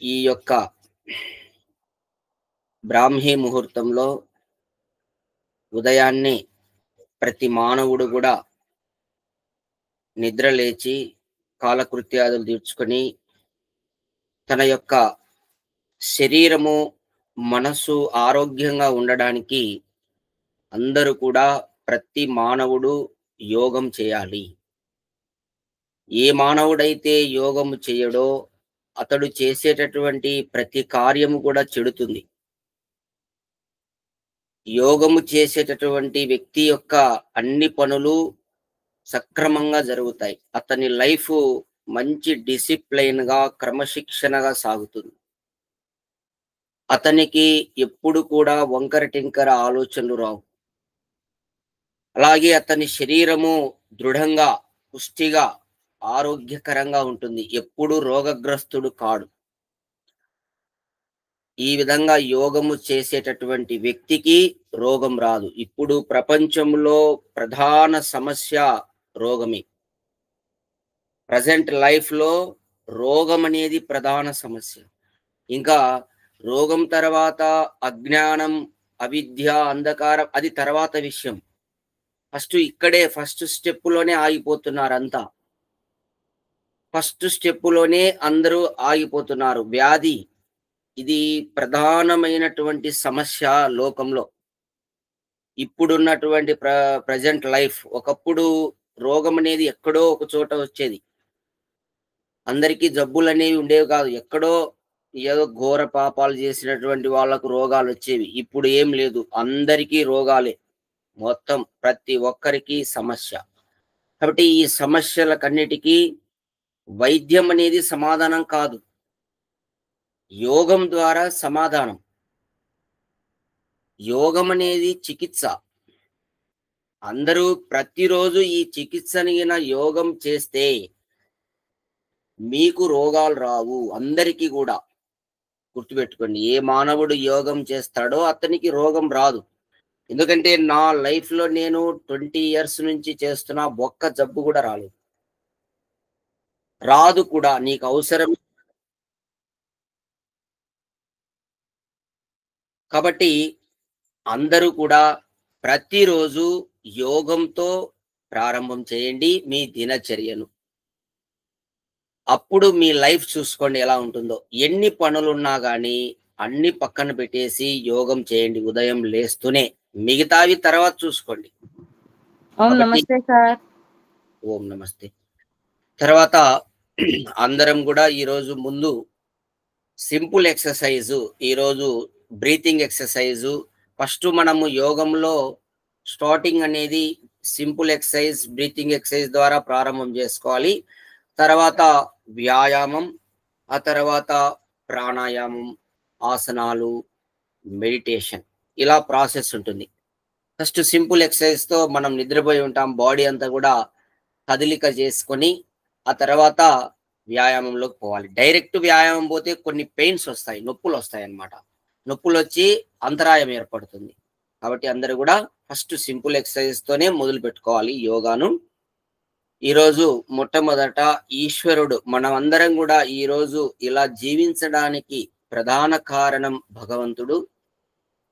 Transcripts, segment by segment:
ఈ యొక్క బ్రాహ్మీ ముహూర్తంలో ఉదయాన్నే ప్రతి మానవుడు కూడా నిద్ర లేచి కాలకృత్యాదులు తీర్చుకొని తన యొక్క శరీరము మనస్సు ఆరోగ్యంగా ఉండడానికి అందరూ కూడా ప్రతి మానవుడు యోగం చేయాలి. ఏ మానవుడైతే యోగము చేయడో అతడు చేసేటటువంటి ప్రతి కార్యము కూడా చెడుతుంది. యోగము చేసేటటువంటి వ్యక్తి యొక్క అన్ని పనులు సక్రమంగా జరుగుతాయి. అతని లైఫ్ మంచి డిసిప్లైన్ గా క్రమశిక్షణగా సాగుతుంది. అతనికి ఎప్పుడు కూడా వంకర టింకర ఆలోచనలు రావు. అలాగే అతని శరీరము దృఢంగా పుష్టిగా ఆరోగ్యకరంగా ఉంటుంది. ఎప్పుడు రోగగ్రస్తుడు కాడు. ఈ విధంగా యోగము చేసేటటువంటి వ్యక్తికి రోగం రాదు. ఇప్పుడు ప్రపంచంలో ప్రధాన సమస్య రోగమే. ప్రజెంట్ లైఫ్ లో రోగం అనేది ప్రధాన సమస్య. ఇంకా రోగం తర్వాత అజ్ఞానం, అవిద్య, అంధకారం అది తర్వాత విషయం. ఫస్ట్ స్టెప్ లోనే ఆగిపోతున్నారు అంతా. ఫస్ట్ స్టెప్ లోనే అందరూ ఆగిపోతున్నారు. వ్యాధి ఇది ప్రధానమైనటువంటి సమస్య లోకంలో. ఇప్పుడున్నటువంటి ప్రజెంట్ లైఫ్. ఒకప్పుడు రోగం అనేది ఎక్కడో ఒక చోట వచ్చేది. అందరికీ జబ్బులు అనేవి ఉండేవి కాదు. ఎక్కడో ఏదో ఘోర పాపాలు చేసినటువంటి వాళ్ళకు రోగాలు వచ్చేవి. ఇప్పుడు ఏం లేదు, అందరికీ రోగాలే. మొత్తం ప్రతి ఒక్కరికి సమస్య. కాబట్టి ఈ సమస్యలకన్నిటికీ వైద్యం అనేది సమాధానం కాదు, యోగం ద్వారా సమాధానం. యోగం అనేది చికిత్స. అందరూ ప్రతిరోజు ఈ చికిత్సని యోగం చేస్తే మీకు రోగాలు రావు. అందరికీ కూడా గుర్తుపెట్టుకోండి, ఏ మానవుడు యోగం చేస్తాడో అతనికి రోగం రాదు. ఎందుకంటే నా లైఫ్ లో నేను 20 years నుంచి చేస్తున్నా, ఒక్క జబ్బు కూడా రాలేదు, రాదు కూడా. నీకు అవసరం కాబట్టి అందరూ కూడా ప్రతిరోజు యోగంతో ప్రారంభం చేయండి మీ దినచర్యను. అప్పుడు మీ లైఫ్ చూసుకోండి ఎలా ఉంటుందో. ఎన్ని పనులున్నా కానీ అన్ని పక్కన పెట్టేసి యోగం చేయండి ఉదయం లేస్తూనే. మిగతావి తర్వాత చూసుకోండి. ఓం నమస్తే సార్. ఓం నమస్తే. తర్వాత అందరం కూడా ఈరోజు ముందు సింపుల్ ఎక్సర్సైజు, ఈరోజు బ్రీతింగ్ ఎక్సర్సైజు. ఫస్ట్ మనము యోగంలో స్టార్టింగ్ అనేది సింపుల్ ఎక్సర్సైజ్, బ్రీతింగ్ ఎక్సర్సైజ్ ద్వారా ప్రారంభం చేసుకోవాలి. తర్వాత వ్యాయామం, ఆ తర్వాత ప్రాణాయామం, ఆసనాలు, మెడిటేషన్, ఇలా ప్రాసెస్ ఉంటుంది. ఫస్ట్ సింపుల్ ఎక్సర్సైజ్ తో మనం నిద్రపోయి ఉంటాం, బాడీ అంతా కూడా కదలిక చేసుకొని ఆ తర్వాత వ్యాయామంలోకి పోవాలి. డైరెక్ట్ వ్యాయామం పోతే కొన్ని పెయిన్స్ వస్తాయి, నొప్పులు వస్తాయి అన్నమాట. నొప్పులు వచ్చి అంతరాయం ఏర్పడుతుంది. కాబట్టి అందరూ కూడా ఫస్ట్ సింపుల్ ఎక్సర్సైజ్ తోనే మొదలు పెట్టుకోవాలి యోగాను. ఈరోజు మొట్టమొదట ఈశ్వరుడు, మనం అందరం కూడా ఈరోజు ఇలా జీవించడానికి ప్రధాన కారణం భగవంతుడు.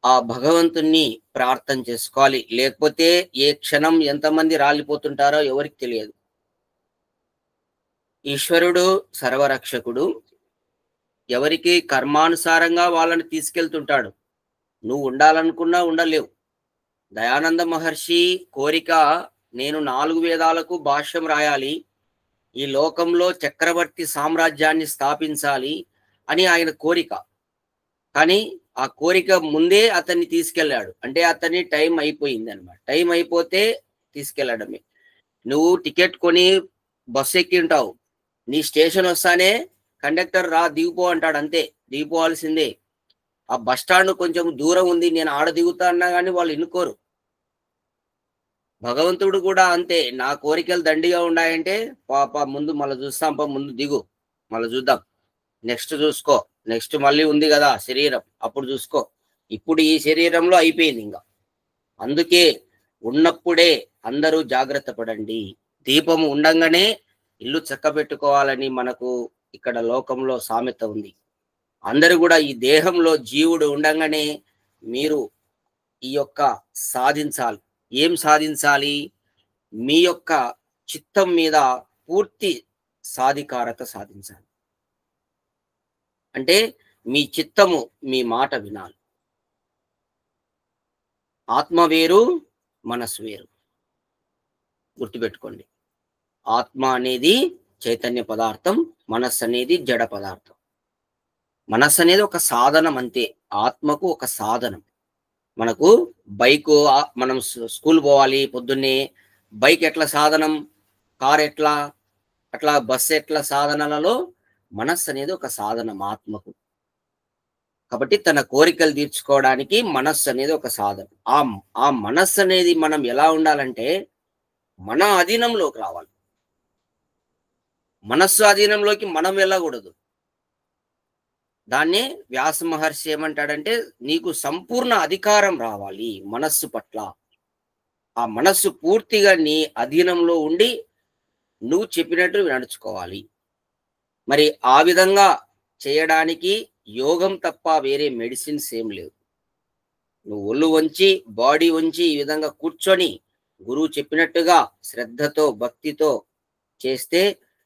ఆ భగవంతుణ్ణి ప్రార్థన చేసుకోవాలి. లేకపోతే ఏ క్షణం ఎంతమంది రాలిపోతుంటారో ఎవరికి తెలియదు. ఈశ్వరుడు సర్వరక్షకుడు. ఎవరికి కర్మానుసారంగా వాళ్ళని తీసుకెళ్తుంటాడు. నువ్వు ఉండాలనుకున్నా ఉండలేవు. దయానంద మహర్షి కోరిక, నేను 4 వేదాలకు భాష్యం రాయాలి, ఈ లోకంలో చక్రవర్తి సామ్రాజ్యాన్ని స్థాపించాలి అని ఆయన కోరిక. కానీ ఆ కోరిక ముందే అతన్ని తీసుకెళ్ళాడు. అంటే అతని టైం అయిపోయింది అనమాట. టైం అయిపోతే తీసుకెళ్ళడమే. నువ్వు టికెట్ కొని బస్సు ఎక్కి ఉంటావు, నీ స్టేషన్ వస్తానే కండక్టర్ రా దిగిపో అంటాడు, అంతే, దిగిపోవాల్సిందే. ఆ బస్ స్టాండ్ కొంచెం దూరం ఉంది, నేను ఆడ దిగుతా అన్నా కానీ వాళ్ళు ఎన్నుకోరు. భగవంతుడు కూడా అంతే. నా కోరికలు దండిగా ఉన్నాయంటే పాప ముందు మళ్ళీ చూస్తాం, ముందు దిగు, మళ్ళీ చూద్దాం, నెక్స్ట్ చూసుకో, నెక్స్ట్ మళ్ళీ ఉంది కదా శరీరం, అప్పుడు చూసుకో. ఇప్పుడు ఈ శరీరంలో అయిపోయింది ఇంకా. అందుకే ఉన్నప్పుడే అందరూ జాగ్రత్త పడండి. దీపము ఉండంగానే ఇల్లు చక్కబెట్టుకోవాలని మనకు ఇక్కడ లోకంలో సామెత ఉంది. అందరూ కూడా ఈ దేహంలో జీవుడు ఉండంగానే మీరు ఈ యొక్క సాధించాలి. ఏం సాధించాలి? మీ యొక్క చిత్తం మీద పూర్తి సాధికారత సాధించాలి. అంటే మీ చిత్తము మీ మాట వినాలి. ఆత్మ వేరు, మనసు వేరు. గుర్తుపెట్టుకోండి. ఆత్మ అనేది చైతన్య పదార్థం, మనస్సు అనేది జడ పదార్థం. మనస్సు అనేది ఒక సాధనం అంతే. ఆత్మకు ఒక సాధనం. మనకు బైకు మనం స్కూల్ పోవాలి పొద్దున్నే. బైక్ ఎట్లా సాధనం, కార్ ఎట్లా, అట్లా బస్సు ఎట్లా సాధనలలో మనస్సు అనేది ఒక సాధనం ఆత్మకు. కాబట్టి తన కోరికలు తీర్చుకోవడానికి మనస్సు అనేది ఒక సాధనం. ఆ మనస్సు అనేది మనం ఎలా ఉండాలంటే మన అధీనంలోకి రావాలి. మనస్సు అధీనంలోకి మనం వెళ్ళకూడదు. దాన్నే వ్యాస మహర్షి ఏమంటాడంటే, నీకు సంపూర్ణ అధికారం రావాలి మనస్సు పట్ల. ఆ మనస్సు పూర్తిగా నీ అధీనంలో ఉండి నువ్వు చెప్పినట్టు నడుచుకోవాలి. మరి ఆ విధంగా చేయడానికి యోగం తప్ప వేరే మెడిసిన్స్ ఏం లేవు. నువ్వు ఒళ్ళు వంచి, బాడీ వంచి ఈ విధంగా కూర్చొని గురువు చెప్పినట్టుగా శ్రద్ధతో, భక్తితో చేస్తే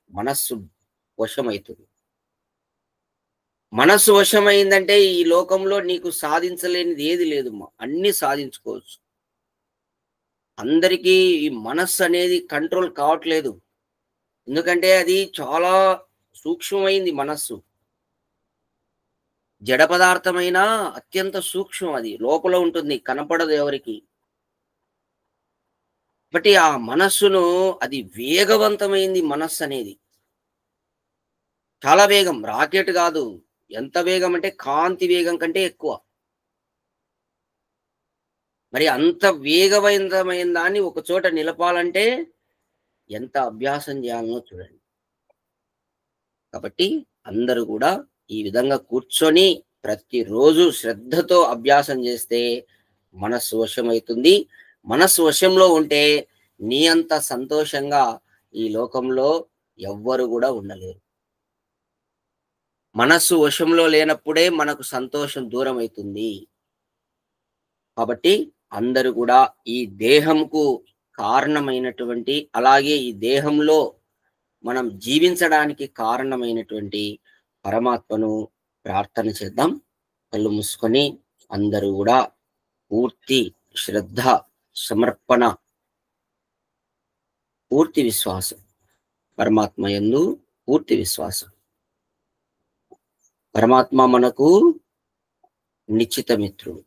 మనస్సు వశమవుతుంది. మనస్సు వశమైందంటే ఈ లోకంలో నీకు సాధించలేనిది ఏది లేదమ్మా. అన్ని సాధించుకోవచ్చు. అందరికీ ఈ మనస్సు అనేది కంట్రోల్ కావట్లేదు. ఎందుకంటే అది చాలా సూక్ష్మమైంది మనస్సు. జడ పదార్థమైన అత్యంత సూక్ష్మం. అది లోపల ఉంటుంది, కనపడదు ఎవరికి. బట్టి ఆ మనస్సును అది వేగవంతమైంది. మనస్సు అనేది చాలా వేగం. రాకెట్ కాదు. ఎంత వేగం అంటే కాంతి వేగం కంటే ఎక్కువ. మరి అంత వేగవంతమైన దాన్ని ఒక చోట నిలపాలంటే ఎంత అభ్యాసం చేయాలనో చూడండి. కాబట్టి అందరూ కూడా ఈ విధంగా కూర్చొని ప్రతిరోజు శ్రద్ధతో అభ్యాసం చేస్తే మనస్సు వశమవుతుంది. మనస్సు వశంలో ఉంటే నీ అంత సంతోషంగా ఈ లోకంలో ఎవ్వరు కూడా ఉండలేరు. మనస్సు వశంలో లేనప్పుడే మనకు సంతోషం దూరం అవుతుంది. కాబట్టి అందరూ కూడా ఈ దేహంకు కారణమైనటువంటి, అలాగే ఈ దేహంలో మనం జీవించడానికి కారణమైనటువంటి పరమాత్మను ప్రార్థన చేద్దాం. కళ్ళు మూసుకొని అందరూ కూడా పూర్తి శ్రద్ధ, సమర్పణ, పూర్తి విశ్వాసం, పరమాత్మ యందు పూర్తి విశ్వాసం. పరమాత్మ మనకు నిశ్చిత మిత్రుడు,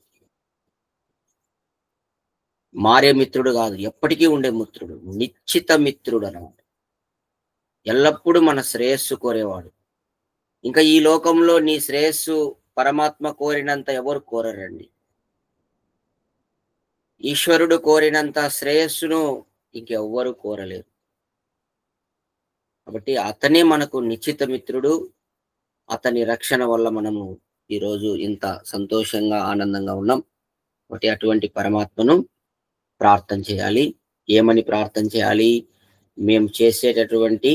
మారే మిత్రుడు కాదు, ఎప్పటికీ ఉండే మిత్రుడు, నిశ్చిత మిత్రుడు అన్నమాట. ఎల్లప్పుడూ మన శ్రేయస్సు కోరేవాడు. ఇంకా ఈ లోకంలో నీ శ్రేయస్సు పరమాత్మ కోరినంత ఎవరు కోరరండి. ఈశ్వరుడు కోరినంత శ్రేయస్సును ఇంకెవ్వరు కోరలేరు. కాబట్టి అతనే మనకు నిశ్చిత మిత్రుడు. అతని రక్షణ వల్ల మనము ఈరోజు ఇంత సంతోషంగా, ఆనందంగా ఉన్నాం. కాబట్టి అటువంటి పరమాత్మను ప్రార్థన చేయాలి. ఏమని ప్రార్థన చేయాలి? మేము చేసేటటువంటి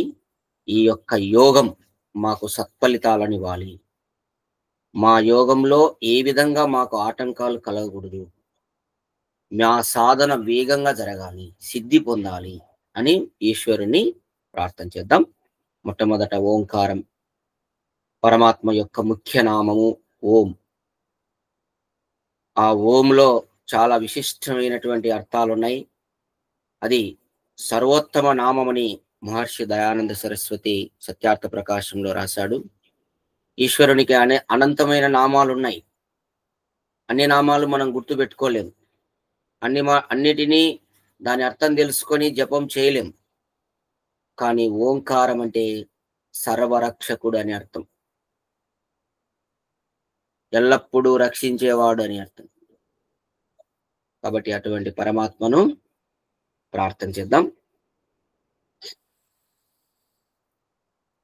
ఈ యొక్క యోగం మాకు సత్ఫలితాలను ఇవ్వాలి. మా యోగంలో ఏ విధంగా మాకు ఆటంకాలు కలగకూడదు. మా సాధన వేగంగా జరగాలి, సిద్ధి పొందాలి అని ఈశ్వరుని ప్రార్థన చేద్దాం. మొట్టమొదట ఓంకారం, పరమాత్మ యొక్క ముఖ్య నామము ఓం. ఆ ఓంలో చాలా విశిష్టమైనటువంటి అర్థాలు ఉన్నాయి. అది సర్వోత్తమ నామమని మహర్షి దయానంద సరస్వతి సత్యార్థ ప్రకాశంలో రాశాడు. ఈశ్వరునికి అనంతమైన నామాలు ఉన్నాయి. అన్ని నామాలు మనం గుర్తుపెట్టుకోలేము. అన్నిటినీ దాని అర్థం తెలుసుకొని జపం చేయలేం. కానీ ఓంకారం అంటే సర్వరక్షకుడు అని అర్థం. ఎల్లప్పుడూ రక్షించేవాడు అని అర్థం. కాబట్టి అటువంటి పరమాత్మను ప్రార్థన చేద్దాం.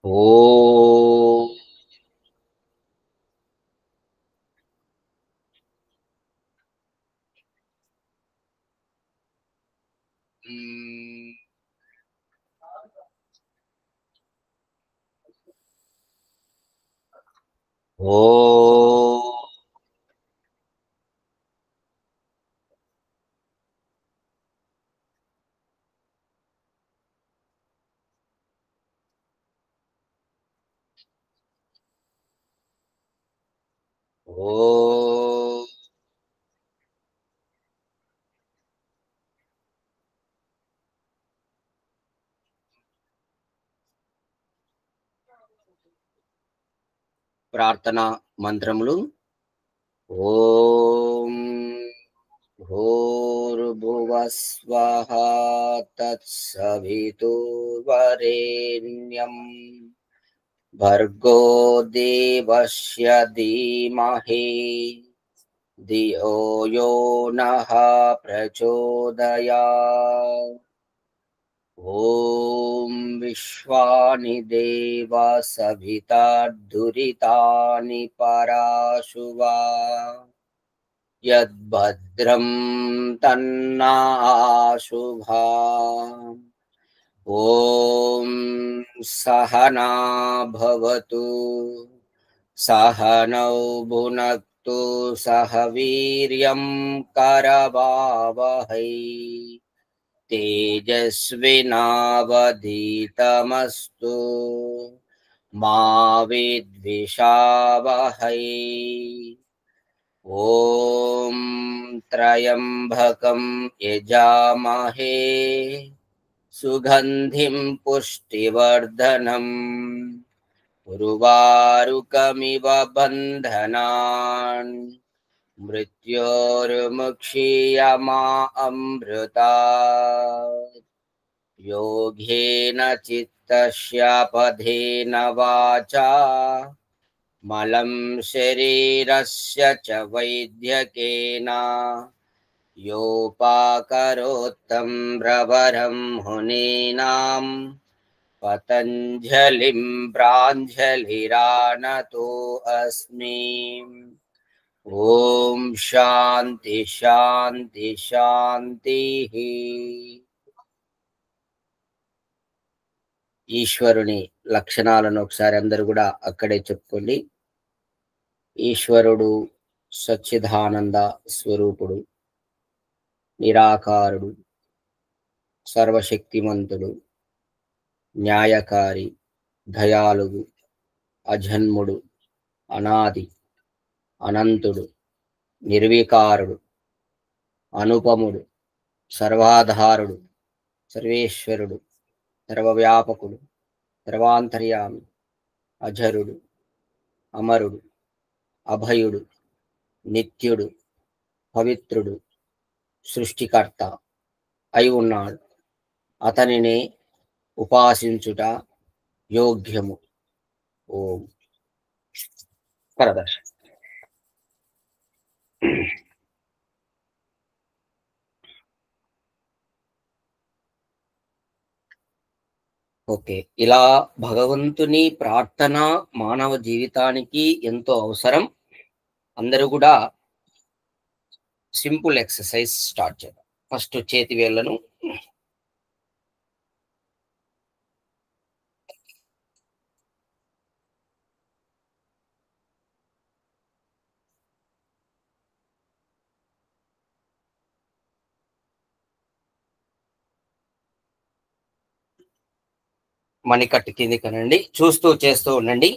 ఓం ఓ ఓ ప్రార్థన మంత్రములు. ఓం భూర్భువస్వః తత్సవితుర్వరేణ్యం భర్గో దేవస్య ధీమహి ధియో యో నః ప్రచోదయాత్. ఓం విశ్వాని దేవ సవితా దురితాని పరాశువా యద్భద్రం తన్నాశుభా. ఓం సహనా భవతు సహనౌ భునక్తు సహ వీర్యం కరవావహై తేజస్వినావధీతమస్తు మా విద్విషావహై. ఓం త్రయంబకం యజామహే సుగంధిం పుష్టివర్ధనం ఉర్వారుకమివ బంధనాన్ మృత్యోర్ముక్షీయమా అమృతాత్. యోగేన చిత్తస్య పథేన వాచా మలం శరీరస్య చ వైద్యకేన యోపాకరోత్తం ప్రవరం మునీనాం పతంజలిం ప్రాంజలిరానతో అస్మి. ఓం శాంతి శాంతి శాంతి. ఈశ్వరుని లక్షణాలను ఒకసారి అందరూ కూడా అక్కడే చెప్పుకోండి. ఈశ్వరుడు సచ్చిదానంద స్వరూపుడు, నిరాకారుడు, సర్వశక్తిమంతుడు, న్యాయకారి, దయాళువు, అజన్ముడు, అనాది, అనంతుడు, నిర్వికారుడు, అనుపముడు, సర్వాధారుడు, సర్వేశ్వరుడు, సర్వవ్యాపకుడు, సర్వాంతర్యామి, అజరుడు, అమరుడు, అభయుడు, నిత్యుడు, పవిత్రుడు, సృష్టికర్త అయి ఉన్నాడు. అతనినే ఉపాసించుట యోగ్యము. ఓం పరదర్శ. ఓకే, ఇలా భగవంతుని ప్రార్థన మానవ జీవితానికి ఎంతో అవసరం. అందరూ కూడా సింపుల్ ఎక్సర్సైజ్ స్టార్ట్ చేద్దాం. ఫస్ట్ చేతి వేళ్లను మణికట్టు కింది కనండి, చూస్తూ చేస్తూ ఉండండి.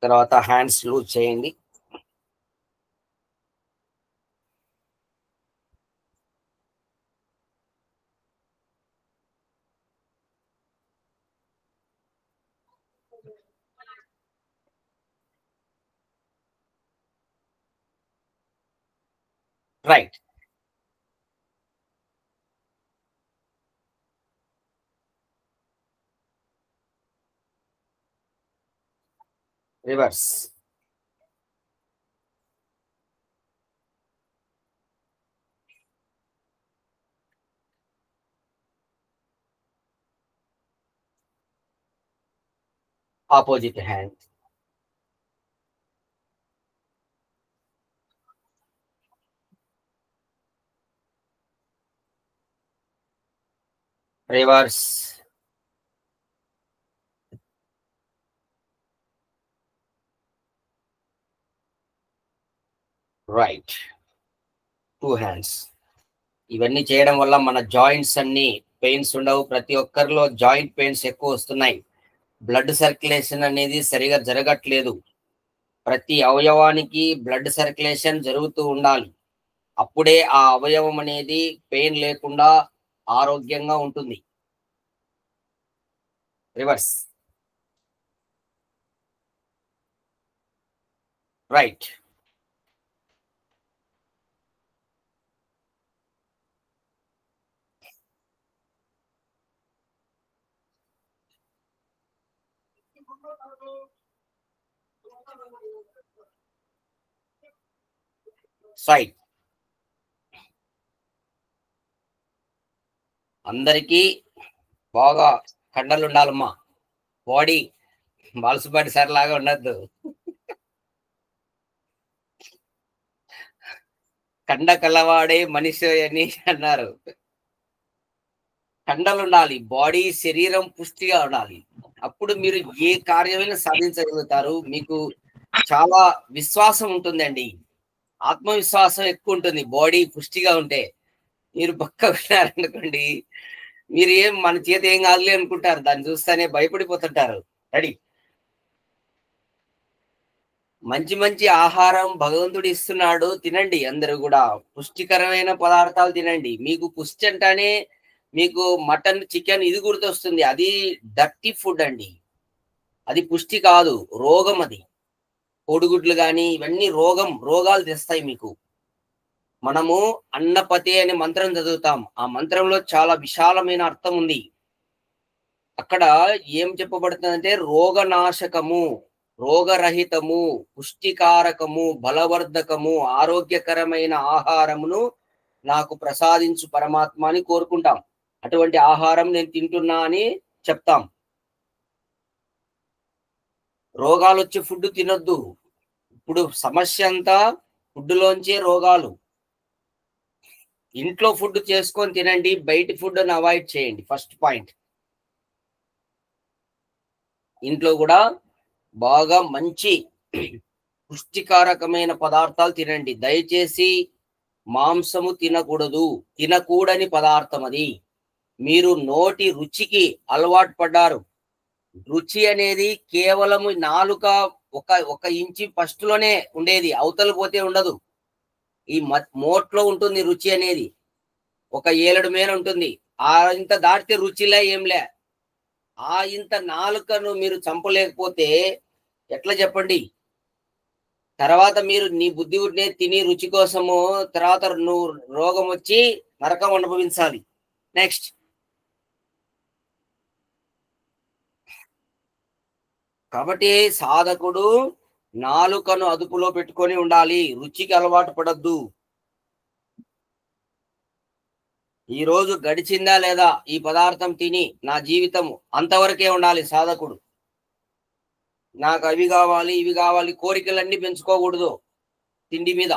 తర్వాత హ్యాండ్స్ లూజ్ చేయండి. Right. Reverse. Opposite hand. Reverse. Right. 2 hands. ఇవన్నీ చేయడం వల్ల మన జాయింట్స్ అన్ని పెయిన్స్ ఉండవు. ప్రతి ఒక్కరిలో జాయింట్ పెయిన్స్ ఎక్కువ వస్తున్నాయి. బ్లడ్ సర్క్యులేషన్ అనేది సరిగా జరగట్లేదు. ప్రతి అవయవానికి బ్లడ్ సర్క్యులేషన్ జరుగుతూ ఉండాలి. అప్పుడే ఆ అవయవం అనేది పెయిన్ లేకుండా ఆరోగ్యంగా ఉంటుంది. రివర్స్. రైట్. సైడ్. అందరికీ బాగా కండలు ఉండాలమ్మా. బాడీ బాలసుపాటి సార్ లాగా ఉండద్దు. కండ కలవాడే మనిషి అని అన్నారు. కండలు ఉండాలి. బాడీ శరీరం పుష్టిగా ఉండాలి. అప్పుడు మీరు ఏ కార్యమైనా సాధించగలుగుతారు. మీకు చాలా విశ్వాసం ఉంటుందండి. ఆత్మవిశ్వాసం ఎక్కువ ఉంటుంది. బాడీ పుష్టిగా ఉంటే. మీరు బక్కగా ఉన్నారనుకోండి, మీరు ఏం మన చేతి ఏం కాదులే అనుకుంటారు. దాన్ని చూస్తేనే భయపడిపోతుంటారు. రెడీ. మంచి మంచి ఆహారం భగవంతుడు ఇస్తున్నాడు, తినండి. అందరూ కూడా పుష్టికరమైన పదార్థాలు తినండి. మీకు పుష్టి అంటానే మీకు మటన్, చికెన్ ఇది గుర్తొస్తుంది. అది డర్టీ ఫుడ్ అండి. అది పుష్టి కాదు, రోగం. అది కోడిగుడ్లు కానీ ఇవన్నీ రోగాలు తెస్తాయి మీకు. మనము అన్నపతే అనే మంత్రం చదువుతాం. ఆ మంత్రంలో చాలా విశాలమైన అర్థం ఉంది. అక్కడ ఏం చెప్పబడుతుందంటే రోగనాశకము, రోగరహితము, పుష్టికారకము, బలవర్ధకము, ఆరోగ్యకరమైన ఆహారమును నాకు ప్రసాదించు పరమాత్మ అని కోరుకుంటాం. అటువంటి ఆహారం నేను తింటున్నా అని చెప్తాం. రోగాలు వచ్చే ఫుడ్ తినొద్దు. ఇప్పుడు సమస్య అంతా ఫుడ్లోంచే రోగాలు. ఇంట్లో ఫుడ్ చేసుకొని తినండి, బయట ఫుడ్ అవాయిడ్ చేయండి. First point. ఇంట్లో కూడా బాగా మంచి పుష్టికారకమైన పదార్థాలు తినండి. దయచేసి మాంసము తినకూడదు. తినకూడని పదార్థం అది. మీరు నోటి రుచికి అలవాటు పడ్డారు. రుచి అనేది కేవలము నాలుక ఒక ఇంచి ఫస్ట్ లోనే ఉండేది, అవతల పోతే ఉండదు. ఈ మోట్లో ఉంటుంది రుచి అనేది. ఒక ఏలడు మేర ఉంటుంది. ఆ ఇంత దాటితే రుచిలే ఏంలే. ఆ ఇంత నాలుకను మీరు చంపలేకపోతే ఎట్లా చెప్పండి? తర్వాత మీరు నీ బుద్ధి ఉంటే తిని రుచి కోసము తర్వాత నువ్వు రోగం వచ్చి నరకం అనుభవించాలి. నెక్స్ట్. కాబట్టి సాధకుడు నాలుకను అదుపులో పెట్టుకొని ఉండాలి. రుచికి అలవాటు పడద్దు. ఈ రోజు గడిచిందా లేదా ఈ పదార్థం తిని నా జీవితం అంతవరకే ఉండాలి సాధకుడు. నాకు అవి కావాలి ఇవి కావాలి కోరికలన్నీ పెంచుకోకూడదు తిండి మీద.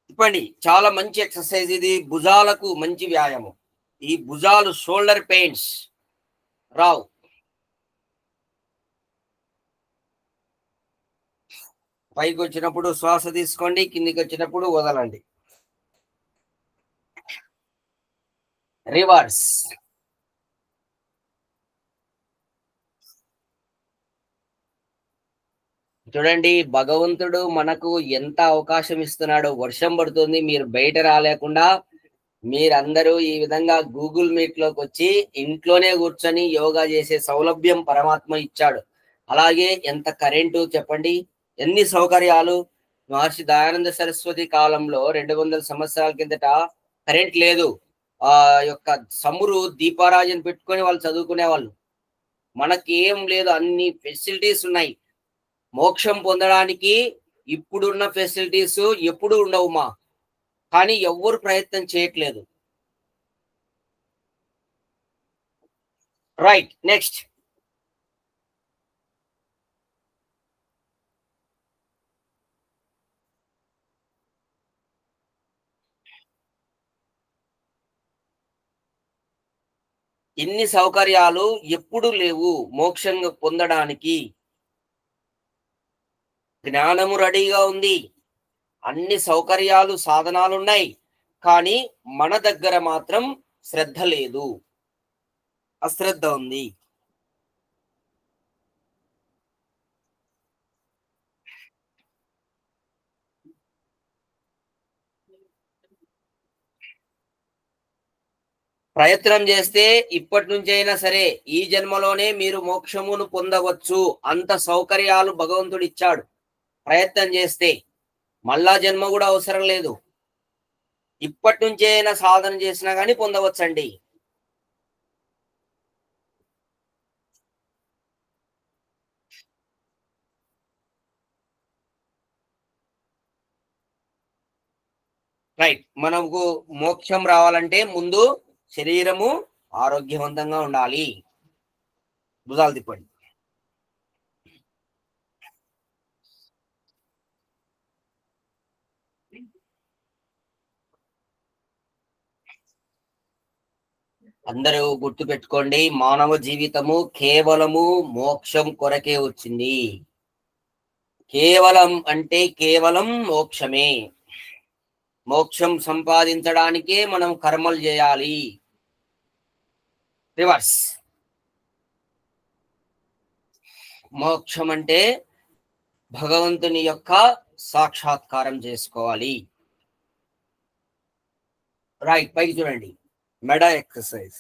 చెప్పండి. చాలా మంచి ఎక్సర్సైజ్ ఇది. భుజాలకు మంచి వ్యాయామం. ఈ భుజాలు షోల్డర్ పెయిన్స్ రావు. పైకి వచ్చినప్పుడు శ్వాస తీసుకోండి, కిందికి వచ్చినప్పుడు వదలండి. రివర్స్. చూడండి, భగవంతుడు మనకు ఎంత అవకాశం ఇస్తున్నాడో. వర్షం పడుతుంది, మీరు బయట రాలేకుండా మీరందరూ ఈ విధంగా గూగుల్ మీట్ లోకి వచ్చి ఇంట్లోనే కూర్చొని యోగా చేసే సౌలభ్యం పరమాత్మ ఇచ్చాడు. అలాగే ఎంత కరెంటు చెప్పండి, ఎన్ని సౌకర్యాలు. మహర్షి దయానంద సరస్వతి కాలంలో 200 సంవత్సరాల కిందట కరెంట్ లేదు. ఆ యొక్క సమురు దీపారాజన్ పెట్టుకొని వాళ్ళు చదువుకునే వాళ్ళు. మనకి ఏం లేదు, అన్ని ఫెసిలిటీస్ ఉన్నాయి. మోక్షం పొందడానికి ఇప్పుడున్న ఫెసిలిటీస్ ఎప్పుడు ఉండవు మా, కానీ ఎవ్వరు ప్రయత్నం చేయట్లేదు. రైట్. నెక్స్ట్. ఇన్ని సౌకర్యాలు ఎప్పుడు లేవు మోక్షం పొందడానికి. జ్ఞానము రెడీగా ఉంది, అన్ని సౌకర్యాలు సాధనాలు ఉన్నాయి, కానీ మన దగ్గర మాత్రం శ్రద్ధ లేదు, అశ్రద్ధ ఉంది. ప్రయత్నం చేస్తే ఇప్పటి నుంచి అయినా సరే ఈ జన్మలోనే మీరు మోక్షమును పొందవచ్చు. అంత సౌకర్యాలు భగవంతుడు ఇచ్చాడు. ప్రయత్నం చేస్తే మళ్ళా జన్మ కూడా అవసరం లేదు. ఇప్పటి నుంచే అయినా సాధన చేసినా కానీ పొందవచ్చండి. రైట్. మనకు మోక్షం రావాలంటే ముందు శరీరము ఆరోగ్యవంతంగా ఉండాలి. భుజాలు తిప్పండి. అందరూ గుర్తు పెట్టుకోండి, మానవ జీవితము కేవలము మోక్షం కొరకే వచ్చింది. కేవలం అంటే కేవలం మోక్షమే. మోక్షం సంపాదించడానికే మనం కర్మలు చేయాలి. రివర్స్. మోక్షం అంటే భగవంతుని యొక్క సాక్షాత్కారం చేసుకోవాలి. రైట్. పైకి చూడండి. మెడ ఎక్సర్సైజ్.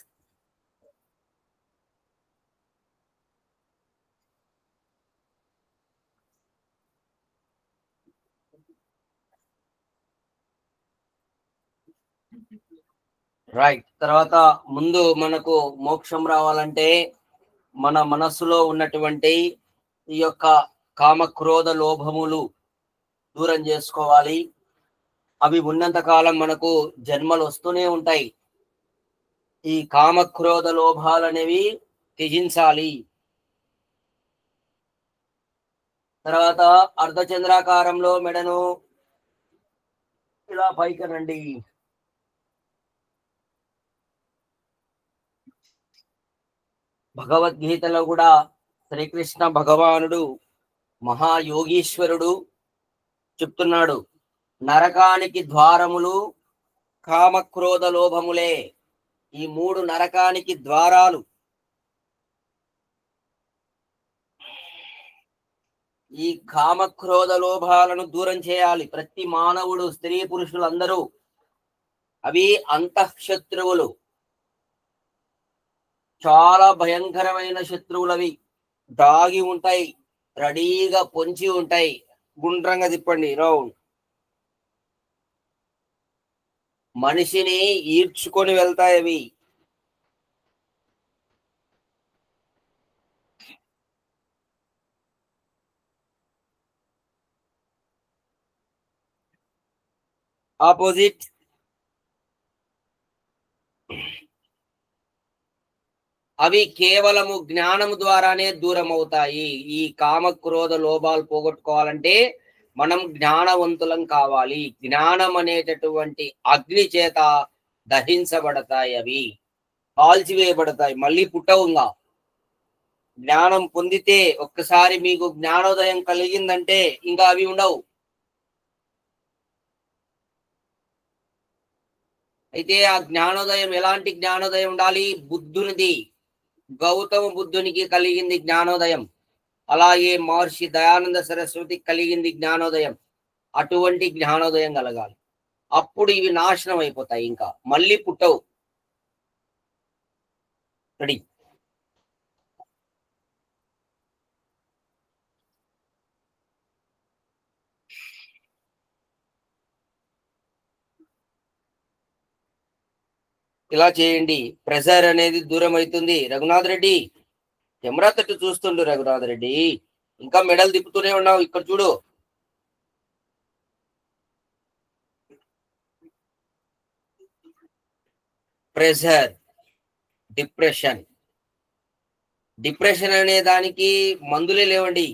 రైట్. తర్వాత ముందు మనకు మోక్షం రావాలంటే మన మనస్సులో ఉన్నటువంటి ఈ యొక్క కామ క్రోధ లోభములు దూరం చేసుకోవాలి. అవి ఉన్నంత కాలం మనకు జన్మలు వస్తూనే ఉంటాయి. ఈ కామ క్రోధ లోభాలు అనేవి త్యజించాలి. తర్వాత అర్ధచంద్రాకారంలో మెడను ఇలా పైకనండి. భగవద్గీతలో కూడా శ్రీకృష్ణ భగవానుడు మహాయోగీశ్వరుడు చెప్తున్నాడు, నరకానికి ద్వారములు కామక్రోధ లోభములే. ఈ 3 నరకానికి ద్వారాలు. ఈ కామక్రోధ లోభాలను దూరం చేయాలి ప్రతి మానవుడు, స్త్రీ పురుషులందరూ. అవి అంతఃశత్రువులు, చాలా భయంకరమైన శత్రువులు. అవి దాగి ఉంటాయి, రెడీగా పొంచి ఉంటాయి. గుండ్రంగా తిప్పండి, రౌండ్. మనిషిని ఈడ్చుకొని వెళ్తాయి అవి. ఆపోజిట్. అవి కేవలము జ్ఞానము ద్వారానే దూరం అవుతాయి. ఈ కామ క్రోధ లోభాలు పోగొట్టుకోవాలంటే మనం జ్ఞానవంతులం కావాలి. జ్ఞానం అనేటటువంటి అగ్ని చేత దహించబడతాయి, అవి కాల్చివేయబడతాయి, మళ్ళీ పుట్టవుగా. జ్ఞానం పొందితే ఒక్కసారి మీకు జ్ఞానోదయం కలిగిందంటే ఇంకా అవి ఉండవు. అయితే ఆ జ్ఞానోదయం ఎలాంటి జ్ఞానోదయం ఉండాలి? బుద్ధునిది. గౌతమ బుద్ధునికి కలిగింది జ్ఞానోదయం, అలాగే మహర్షి దయానంద సరస్వతికి కలిగింది జ్ఞానోదయం. అటువంటి జ్ఞానోదయం కలగాలి. అప్పుడు ఇవి నాశనం అయిపోతాయి, ఇంకా మళ్ళీ పుట్టవు. రెడీ. ఇలా చేయండి, ప్రెషర్ అనేది దూరం అవుతుంది. రఘునాథ్ రెడ్డి కెమెరా తట్టు చూస్తుండు. రఘునాథ్ రెడ్డి ఇంకా మెడల్ తిప్పుతూనే ఉన్నావు. ఇక్కడ చూడు. Pressure, depression. డిప్రెషన్ అనే దానికి మందులే లేవండి.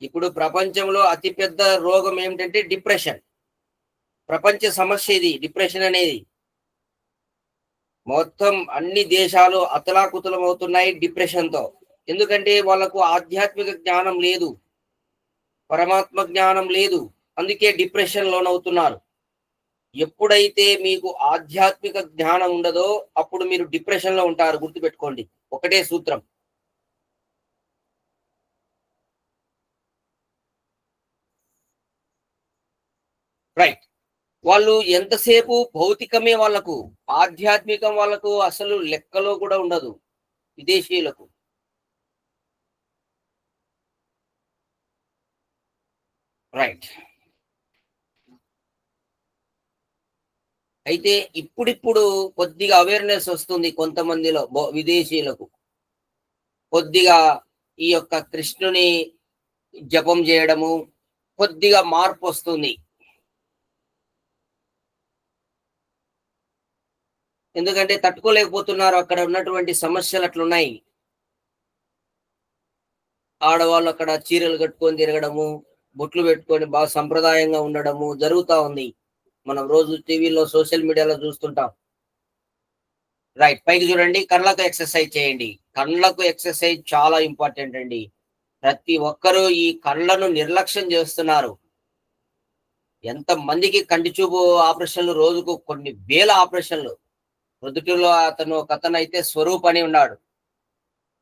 ఇప్పుడు ప్రపంచంలో అతిపెద్ద రోగం ఏమిటంటే డిప్రెషన్. ప్రపంచ సమస్య ఇది, డిప్రెషన్ అనేది. మొత్తం అన్ని దేశాలు అతలాకుతలం అవుతున్నాయి డిప్రెషన్తో. ఎందుకంటే వాళ్ళకు ఆధ్యాత్మిక జ్ఞానం లేదు, పరమాత్మ జ్ఞానం లేదు. అందుకే డిప్రెషన్ లోనవుతున్నారు. ఎప్పుడైతే మీకు ఆధ్యాత్మిక జ్ఞానం ఉండదో అప్పుడు మీరు డిప్రెషన్ లో ఉంటారు. గుర్తుపెట్టుకోండి, ఒకటే సూత్రం. రైట్. వాళ్ళు ఎంతసేపు భౌతికమే వాళ్ళకు, ఆధ్యాత్మికం వాళ్ళకు అసలు లెక్కలో కూడా ఉండదు విదేశీయులకు. రైట్. అయితే ఇప్పుడిప్పుడు కొద్దిగా అవేర్నెస్ వస్తుంది కొంతమందిలో, విదేశీయులకు. కొద్దిగా ఈ యొక్క కృష్ణుని జపం చేయడము, కొద్దిగా మార్పు వస్తుంది. ఎందుకంటే తట్టుకోలేకపోతున్నారు, అక్కడ ఉన్నటువంటి సమస్యలు అట్లున్నాయి. ఆడవాళ్ళు అక్కడ చీరలు కట్టుకొని తిరగడము, బొట్లు పెట్టుకొని బాగా సంప్రదాయంగా ఉండడము జరుగుతా ఉంది. మనం రోజు టీవీలో, సోషల్ మీడియాలో చూస్తుంటాం. రైట్. పైకి చూడండి. కళ్ళకు ఎక్సర్సైజ్ చేయండి. కళ్ళకు ఎక్సర్సైజ్ చాలా ఇంపార్టెంట్ అండి. ప్రతి ఒక్కరూ ఈ కళ్ళను నిర్లక్ష్యం చేస్తున్నారు. ఎంత మందికి కంటి చూపు ఆపరేషన్లు, రోజుకు కొన్ని వేల ఆపరేషన్లు. ప్రొద్దుటూరులో ఒక అతను అయితే స్వరూప్ అని ఉన్నాడు.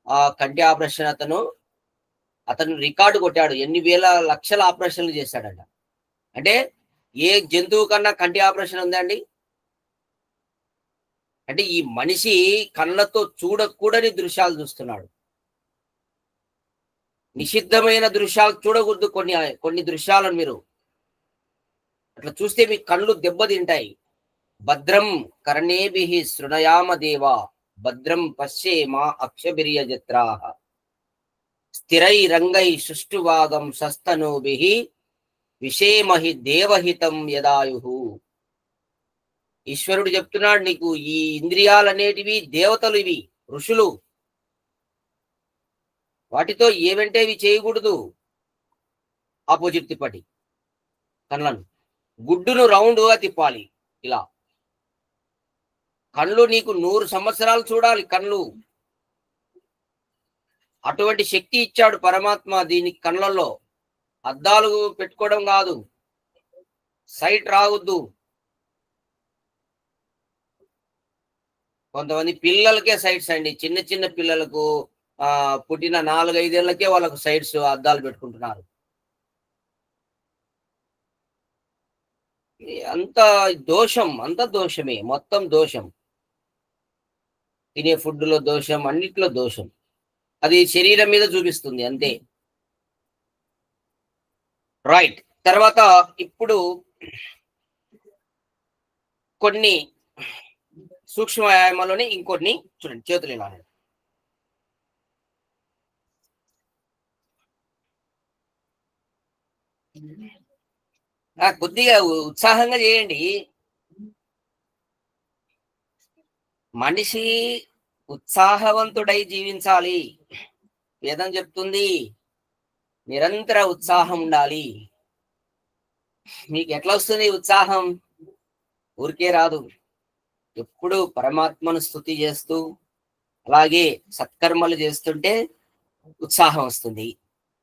ఆ కంటి ఆపరేషన్ అతను రికార్డు కొట్టాడు. ఎన్ని వేల లక్షల ఆపరేషన్లు చేశాడంట. అంటే ఏ జంతువు కన్నా కంటి ఆపరేషన్ ఉందండి? అంటే ఈ మనిషి కళ్ళతో చూడకూడని దృశ్యాలు చూస్తున్నాడు. నిషిద్ధమైన దృశ్యాలు చూడకూడదు. కొన్ని దృశ్యాలను మీరు అట్లా చూస్తే మీ కళ్ళు దెబ్బతింటాయి. భద్రం కర్ణేభిః శృణయామ దేవా, భద్రం పశ్యేమ అక్షభిర్యజత్రాః, స్థిరైరంగై సుష్ఠువాగం సస్తనూభిః, విషేమహి దేవహితం యదాయుః. ఈశ్వరుడు చెప్తున్నాడు, నీకు ఈ ఇంద్రియాలనేటివి దేవతలు, ఇవి ఋషులు. వాటితో ఏవంటే ఇవి చేయకూడదు. ఆపోజిట్ తిప్పటి కళ్ళను. గుడ్డును రౌండ్గా తిప్పాలి ఇలా. కళ్ళు నీకు 100 సంవత్సరాలు చూడాలి కళ్ళు. అటువంటి శక్తి ఇచ్చాడు పరమాత్మ దీనికి. కళ్ళల్లో అద్దాలు పెట్టుకోవడం కాదు, సైట్ రావద్దు. కొంతమంది పిల్లలకే సైట్స్ అండి, చిన్న చిన్న పిల్లలకు పుట్టిన 4-5 ఏళ్లకే వాళ్ళకు సైట్స్, అద్దాలు పెట్టుకుంటున్నారు. అంత దోషం, అంత దోషమే, మొత్తం దోషం. తినే ఫుడ్లో దోషం, అన్నిట్లో దోషం. అది శరీరం మీద చూపిస్తుంది అంతే. రైట్. తర్వాత ఇప్పుడు కొన్ని సూక్ష్మ వ్యాయామాలని ఇంకొన్ని చూడండి. చేతులు ఇలా కొద్దిగా ఉత్సాహంగా చేయండి. మనిషి ఉత్సాహవంతుడై జీవించాలి. వేదం చెప్తుంది నిరంతర ఉత్సాహం ఉండాలి. మీకు ఎట్లా వస్తుంది ఉత్సాహం? ఊరికే రాదు. ఎప్పుడు పరమాత్మను స్తుతి చేస్తూ అలాగే సత్కర్మలు చేస్తుంటే ఉత్సాహం వస్తుంది.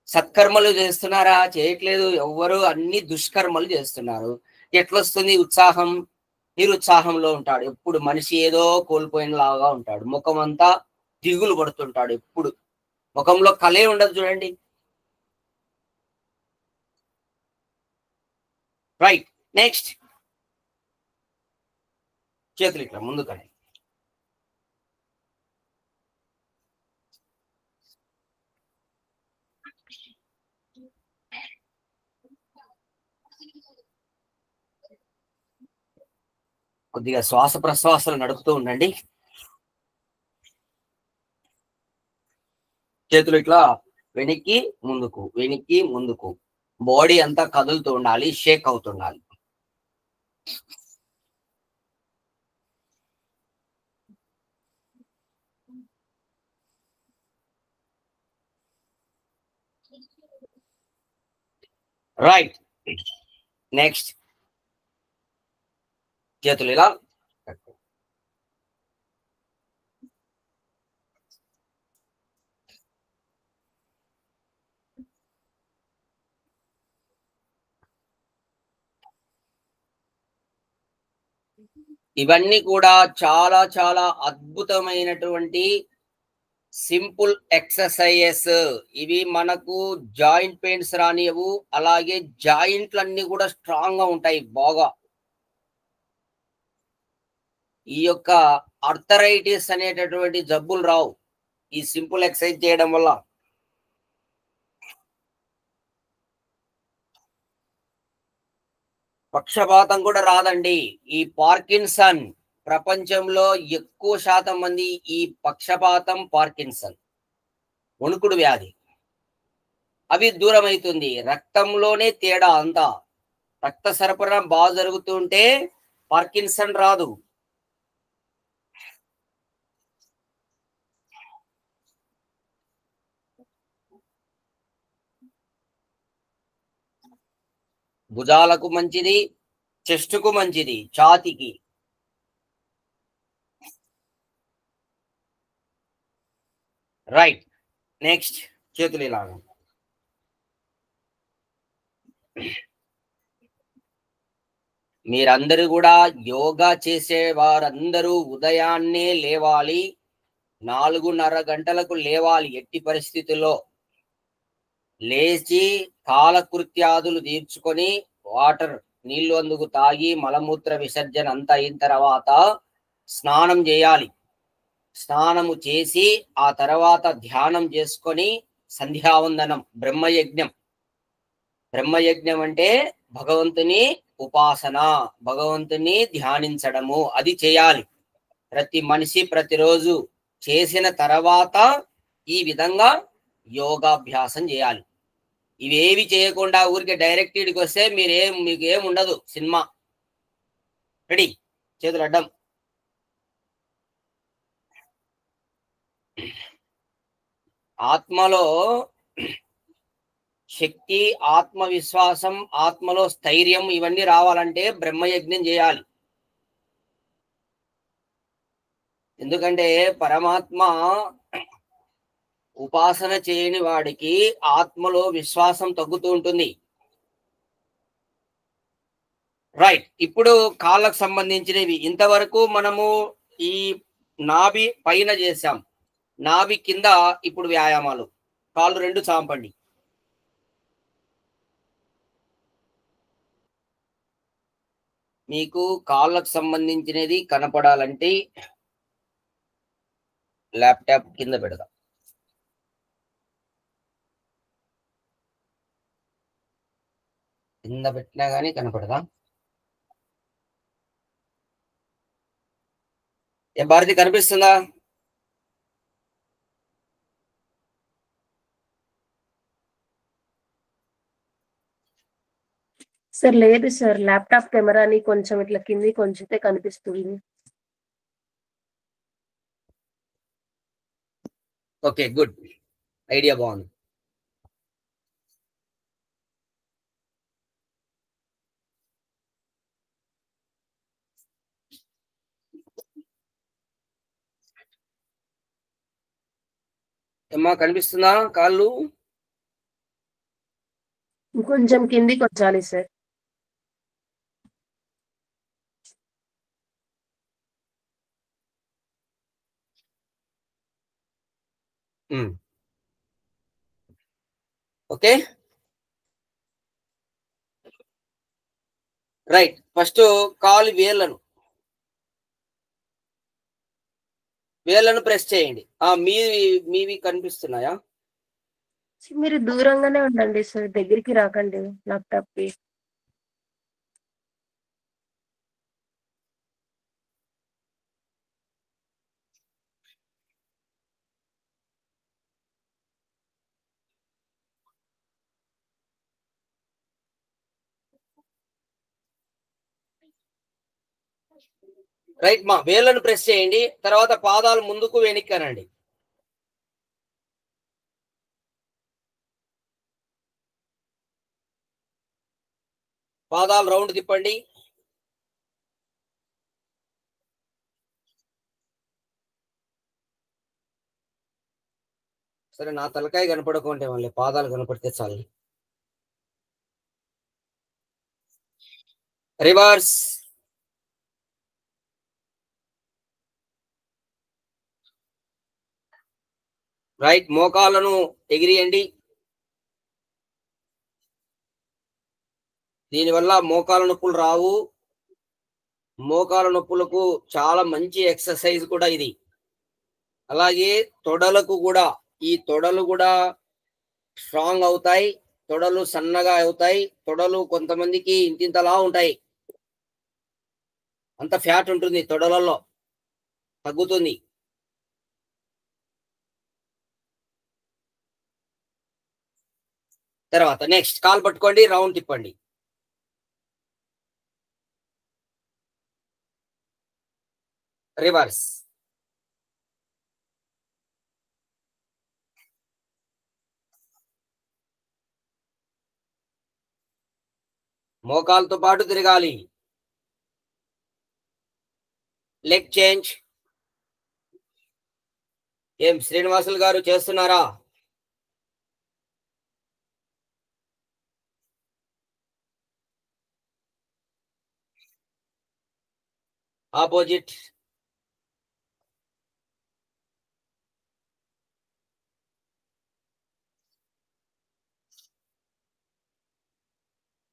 సత్కర్మలు చేస్తున్నారా? చేయట్లేదు ఎవ్వరు, అన్ని దుష్కర్మలు చేస్తున్నారు. ఎట్లొస్తుంది ఉత్సాహం? నిరుత్సాహంలో ఉంటాడు. ఎప్పుడు మనిషి ఏదో కోల్పోయిన లాగా ఉంటాడు. ముఖం అంతా దిగులు పడుతుంటాడు. ఎప్పుడు ముఖంలో కలే ఉండదు చూడండి. రైట్. నెక్స్ట్, చేతులు ఇట్లా ముందు కానీ. కొద్దిగా శ్వాస ప్రశ్వాసాలు నడుపుతూ ఉండండి. చేతులు ఇట్లా వెనక్కి ముందుకు, వెనక్కి ముందుకు. బాడీ అంతా కదులుతూ ఉండాలి, షేక్ అవుతుండాలి. రైట్. నెక్స్ట్, చేతులు ఇలా. ఇవన్నీ కూడా చాలా చాలా అద్భుతమైనటువంటి సింపుల్ ఎక్సర్సైజెస్. ఇవి మనకు జాయింట్ పెయిన్స్ రానియవు, అలాగే జాయింట్లన్నీ కూడా స్ట్రాంగ్ గా ఉంటాయి బాగా. ఈ యొక్క అర్థరైటిస్ అనేటటువంటి జబ్బులు రావు ఈ సింపుల్ ఎక్సర్సైజ్ చేయడం వల్ల. పక్షపాతం కూడా రాదండి. ఈ పార్కిన్సన్, ప్రపంచంలో ఎక్కువ శాతం మంది ఈ పక్షపాతం, పార్కిన్సన్, వణుకుడు వ్యాధి, అవి దూరం అవుతుంది. రక్తంలోనే తేడా అంతా. రక్త సరఫరా బాగా జరుగుతుంటే పార్కిన్సన్ రాదు. భుజాలకు మంచిది, చెస్ట్కు మంచిది, ఛాతీకి. రైట్. నెక్స్ట్ చేతులు ఇలాగా. మీరందరూ కూడా యోగా చేసే వారందరూ ఉదయాన్నే లేవాలి. 4:30 గంటలకు లేవాలి ఎట్టి పరిస్థితుల్లో. లేచి కాలకృత్యాదులు తీర్చుకొని వాటర్, నీళ్లు అందుకు తాగి మలమూత్ర విసర్జన అంతా అయిన తర్వాత స్నానం చేయాలి. స్నానము చేసి ఆ తర్వాత ధ్యానం చేసుకొని సంధ్యావందనం, బ్రహ్మయజ్ఞం. బ్రహ్మయజ్ఞం అంటే భగవంతుని ఉపాసన, భగవంతుని ధ్యానించడము, అది చేయాలి ప్రతి మనిషి ప్రతిరోజు. చేసిన తర్వాత ఈ విధంగా యోగాభ్యాసం చేయాలి. ఇవేవి చేయకుండా ఊరికే డైరెక్ట్ ఇడికి వస్తే మీకు ఏం ఉండదు. సినిమా రెడీ, చేతులు అడ్డం. ఆత్మలో శక్తి, ఆత్మవిశ్వాసం, ఆత్మలో స్థైర్యం, ఇవన్నీ రావాలంటే బ్రహ్మయజ్ఞం చేయాలి. ఎందుకంటే పరమాత్మ ఉపాసన చేయని వాడికి ఆత్మలో విశ్వాసం తగ్గుతూ ఉంటుంది. రైట్. ఇప్పుడు కాళ్ళకు సంబంధించినవి ఇంతవరకు మనము ఈ నాభి పైన చేశాం. నాభి కింద ఇప్పుడు వ్యాయామాలు. కాళ్ళు రెండు చాంపండి. మీకు కాళ్ళకు సంబంధించినది కనపడాలంటే ల్యాప్టాప్ కింద పెడదాం. కింద పెట్టినా కానీ కనపడదా? ఏ భారతి కనిపిస్తుందా? సార్ లేదు సార్, ల్యాప్టాప్ కెమెరాని కొంచెం ఇట్లా కింది కొంచెతే కనిపిస్తుంది. Okay, good. ఐడియా బాగుంది. ఏమ్మా కనిపిస్తుందా కాళ్ళు? కొంచెం కిందికి వచ్చాలి సార్. Okay, right. ఫస్ట్ కాలు వేళ్ళను ప్రెస్ చేయండి. మీవి కనిపిస్తున్నాయా? మీరు దూరంగానే ఉండండి సార్, దగ్గరికి రాకండి ల్యాప్టాప్ కి. రైట్ మా, వేళ్ళను ప్రెస్ చేయండి. తర్వాత పాదాలు ముందుకు వెనక్కి. పాదాలు రౌండ్ తిప్పండి. సరే, నా తలకాయ కనపడకుంటే మళ్ళీ పాదాలు కనపడితే చాలు. రివర్స్. రైట్. మోకాళ్ళను ఎగిరియండి. దీనివల్ల మోకాళ్ళ నొప్పులు రావు. మోకాళ్ళ నొప్పులకు చాలా మంచి ఎక్సర్సైజ్ కూడా ఇది. అలాగే తొడలకు గూడా, ఈ తొడలు గూడా స్ట్రాంగ్ అవుతాయి. తొడలు సన్నగా అవుతాయి. తొడలు కొంతమందికి ఇంతింతలా ఉంటాయి. అంత ఫ్యాట్ ఉంటుంది తొడలలో. తగ్గుతుంది. తర్వాత నెక్స్ట్ కాలు పట్టుకోండి. రౌండ్ తిప్పండి. రివర్స్. మోకాలుతో పాటు తిరగాలి. Leg change. ఏం శ్రీనివాసులు గారు చేస్తున్నారా? ఆపోజిట్.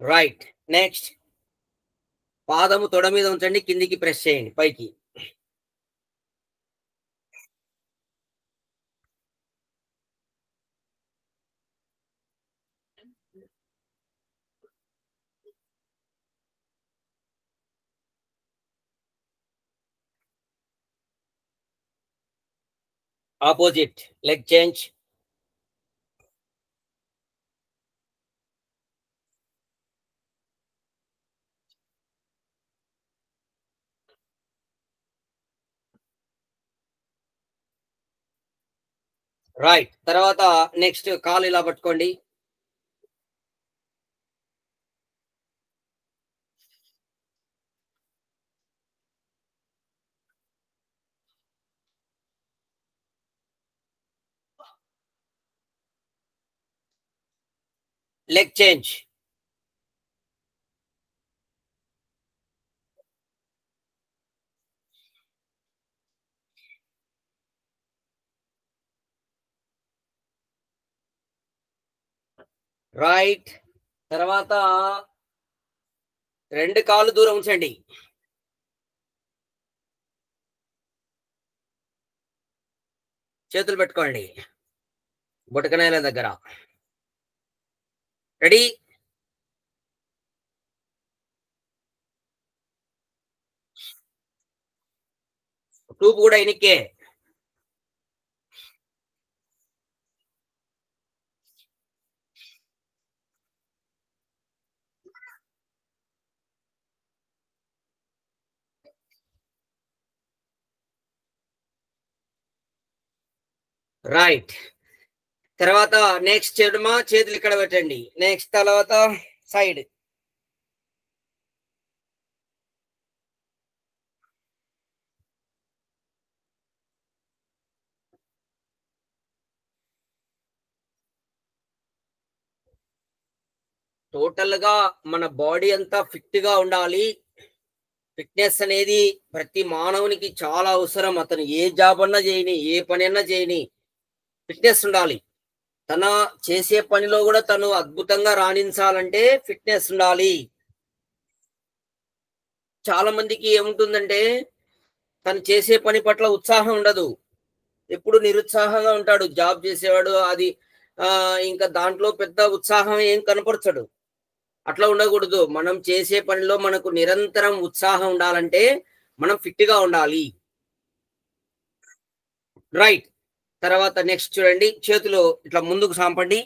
రైట్. నెక్స్ట్ పాదము తొడ మీద ఉంచండి. కిందికి ప్రెస్ చేయండి పైకి. ఆపోజిట్. Leg change. రైట్. తర్వాత నెక్స్ట్ కాలు ఇలా పట్టుకోండి. Leg change. రైట్. తర్వాత 2 కాళ్ళు దూరం ఉంచండి. చేతులు పెట్టుకోండి బొటకనేల దగ్గర. రెడీ. టూపు కూడా ఎనిక్కే. రైట్. తర్వాత నెక్స్ట్ చేతులు ఇక్కడ పెట్టండి. నెక్స్ట్ తర్వాత సైడ్. టోటల్ గా మన బాడీ అంతా ఫిట్ గా ఉండాలి. ఫిట్నెస్ అనేది ప్రతి మానవునికి చాలా అవసరం. అతను ఏ జాబ్ అన్నా చేయని, ఏ పని అన్నా చేయని, ఫిట్నెస్ ఉండాలి. తన చేసే పనిలో కూడా తను అద్భుతంగా రాణించాలంటే ఫిట్నెస్ ఉండాలి. చాలా మందికి ఏముంటుందంటే తను చేసే పని పట్ల ఉత్సాహం ఉండదు. ఎప్పుడు నిరుత్సాహంగా ఉంటాడు. జాబ్ చేసేవాడు అది ఇంకా దాంట్లో పెద్ద ఉత్సాహం ఏం కనపరచడు. అట్లా ఉండకూడదు. మనం చేసే పనిలో మనకు నిరంతరం ఉత్సాహం ఉండాలంటే మనం ఫిట్ గా ఉండాలి. రైట్. తర్వాత నెక్స్ట్ చూడండి. చేతులు ఇట్లా ముందుకు సాంపండి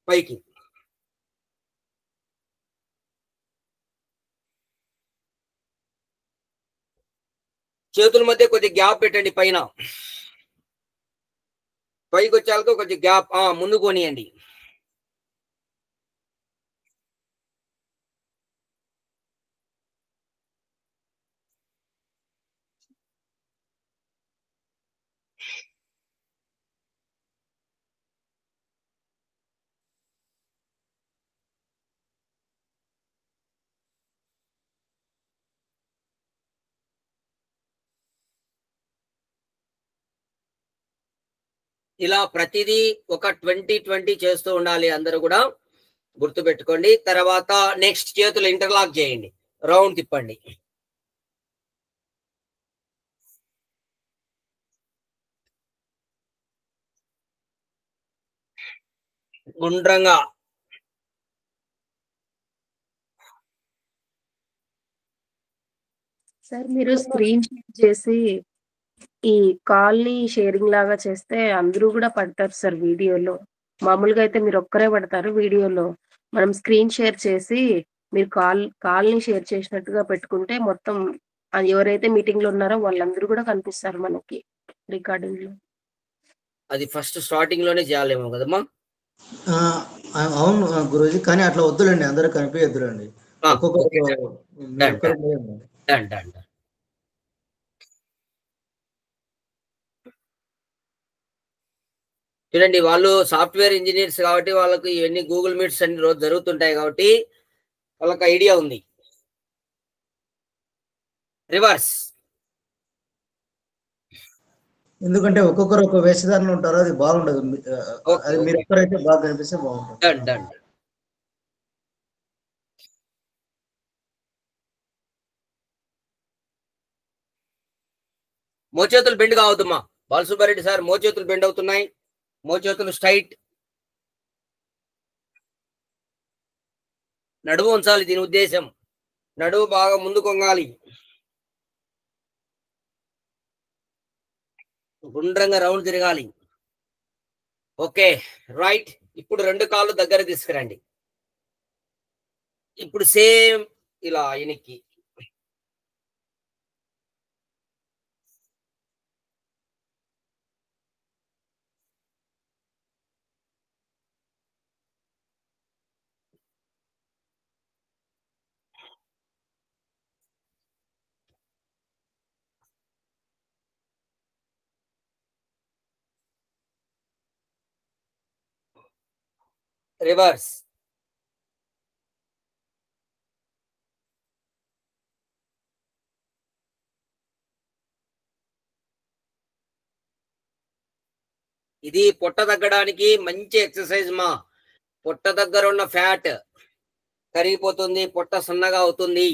పైకి. చేతుల మధ్య కొద్ది గ్యాప్ పెట్టండి పైన. పైకి వచ్చాక కొంచెం గ్యాప్ ముందు కొనియండి. ఇలా ప్రతిదీ ఒక 20-20 చేస్తూ ఉండాలి. అందరూ కూడా గుర్తుపెట్టుకోండి. తర్వాత నెక్స్ట్ చేతులు ఇంటర్లాక్ చేయండి, రౌండ్ తిప్పండి. గుండ్రంగా సార్ మీరు స్క్రీన్ షేర్ చేసి ఈ కాల్ని షేరింగ్ లాగా చేస్తే అందరూ కూడా పడతారు సార్ వీడియోలో. మామూలుగా అయితే మీరు ఒక్కరే పడతారు వీడియోలో. మనం స్క్రీన్ షేర్ చేసి మీరు కాల్ని షేర్ చేసినట్టుగా పెట్టుకుంటే మొత్తం ఎవరైతే మీటింగ్ లో ఉన్నారో వాళ్ళందరూ కూడా కనిపిస్తారు మనకి రికార్డింగ్ లో. అది ఫస్ట్ స్టార్టింగ్ లోనే చేయాలేమో కదమ్మా. అవును గురూజీ, కానీ అట్లా వద్దులండి, అందరూ కనిపించద్దులండి. చూడండి, వాళ్ళు సాఫ్ట్వేర్ ఇంజనీర్స్ కాబట్టి వాళ్ళకి ఇవన్నీ గూగుల్ మీట్స్ అన్ని రోజు జరుగుతుంటాయి కాబట్టి వాళ్ళకి ఐడియా ఉంది. రివర్స్, ఎందుకంటే ఒక్కొక్కరు ఒక్కొక్క వేషధారణ ఉంటారు, అది బాగుండదు. అది మీరు ఒక్కరైతే బాగా కనిపిస్తే బాగుంటుంది. మోచేతులు బెండ్ కావద్దమ్మా. బాలసుబ్బారెడ్డి సార్, మోచేతులు బెండ్ అవుతున్నాయి. మోచేతులు స్ట్రైట్, నడుము ఉంచాలి. దీని ఉద్దేశం నడుము బాగా ముందు కొంగాలి, గుండ్రంగా రౌండ్ తిరగాలి. Okay, right. ఇప్పుడు రెండు కాళ్ళు దగ్గర తీసుకురండి. ఇప్పుడు సేమ్ ఇలా వెనక్కి. రివర్స్, ఇది పొట్ట తగ్గడానికి మంచి ఎక్సర్సైజ్ మా. పొట్ట దగ్గర ఉన్న ఫ్యాట్ కరిగిపోతుంది, పొట్ట సన్నగా అవుతుంది.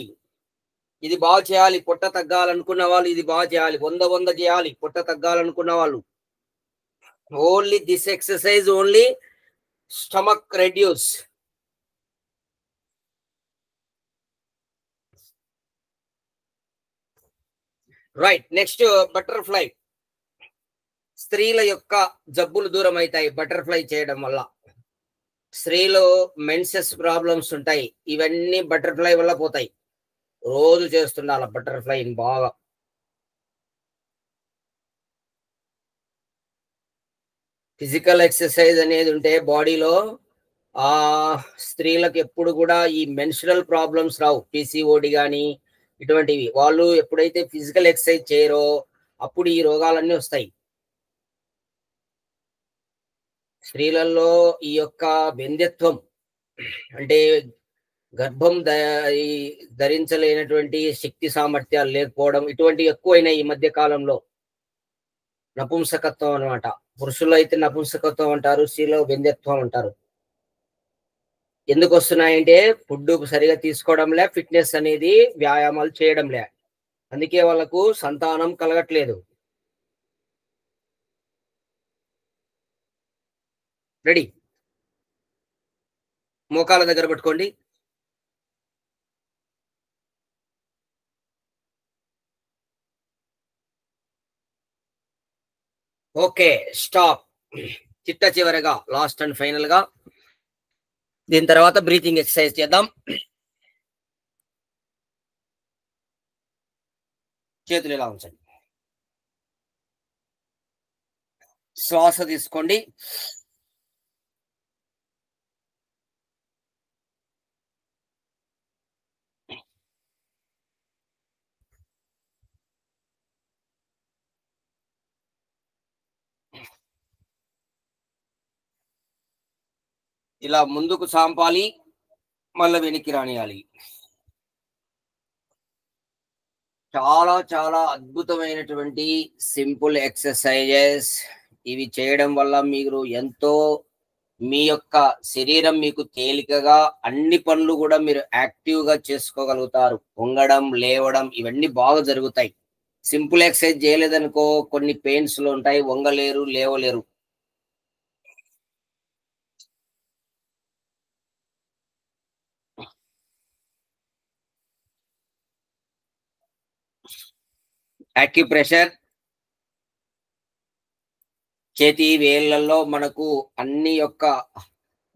ఇది బాగా చేయాలి. పొట్ట తగ్గాలనుకున్న వాళ్ళు ఇది బాగా చేయాలి. 100 చేయాలి పొట్ట తగ్గాలనుకున్న వాళ్ళు. Only this exercise, only stomach reduce. Right, next butterfly. స్త్రీల యొక్క జబ్బులు దూరం అవుతాయి బటర్ఫ్లై చేయడం వల్ల. స్త్రీలు మెన్సెస్ ప్రాబ్లమ్స్ ఉంటాయి, ఇవన్నీ బటర్ఫ్లై వల్ల పోతాయి. రోజు చేస్తుండాలి బటర్ఫ్లై బాగా. ఫిజికల్ ఎక్సర్సైజ్ అనేది ఉంటే బాడీలో స్త్రీలకు ఎప్పుడు కూడా ఈ మెన్స్ట్రల్ ప్రాబ్లమ్స్ రావు. పిసిఓడి కానీ ఇటువంటివి. వాళ్ళు ఎప్పుడైతే ఫిజికల్ ఎక్సర్సైజ్ చేయరో అప్పుడు ఈ రోగాలన్నీ వస్తాయి. స్త్రీలలో ఈ యొక్క వెంధ్యత్వం అంటే గర్భం ధరించలేనటువంటి శక్తి సామర్థ్యాలు లేకపోవడం, ఇటువంటి ఎక్కువైనాయి ఈ మధ్య కాలంలో. నపుంసకత్వం అనమాట. పురుషుల్లో అయితే నపుంసకత్వం అంటారు, స్త్రీలో వెంధ్యత్వం అంటారు. ఎందుకు వస్తున్నాయంటే ఫుడ్ సరిగా తీసుకోవడంలే, ఫిట్నెస్ అనేది వ్యాయామాలు చేయడంలే. అందుకే వాళ్ళకు సంతానం కలగట్లేదు. రెడీ, మోకాల దగ్గర పెట్టుకోండి. Okay, stop. చిట్ట చివరగా లాస్ట్ అండ్ ఫైనల్ గా దీని తర్వాత బ్రీతింగ్ ఎక్సర్సైజ్ చేద్దాం. చేతులు ఇలా ఉంచండి, శ్వాస తీసుకోండి. ఇలా ముందుకు సాంపాలి, మళ్ళీ వెనక్కి రానియాలి. చాలా చాలా అద్భుతమైనటువంటి సింపుల్ ఎక్సర్సైజెస్. ఇవి చేయడం వల్ల మీరు ఎంతో మీ యొక్క శరీరం మీకు తేలికగా అన్ని పనులు కూడా మీరు యాక్టివ్గా చేసుకోగలుగుతారు. వంగడం, లేవడం ఇవన్నీ బాగా జరుగుతాయి. సింపుల్ ఎక్సర్సైజ్ చేయలేదనుకో కొన్ని పెయిన్స్లు ఉంటాయి, వంగలేరు, లేవలేరు. యాక్యుప్రెషర్ చేతి వేళ్లలో మనకు అన్ని యొక్క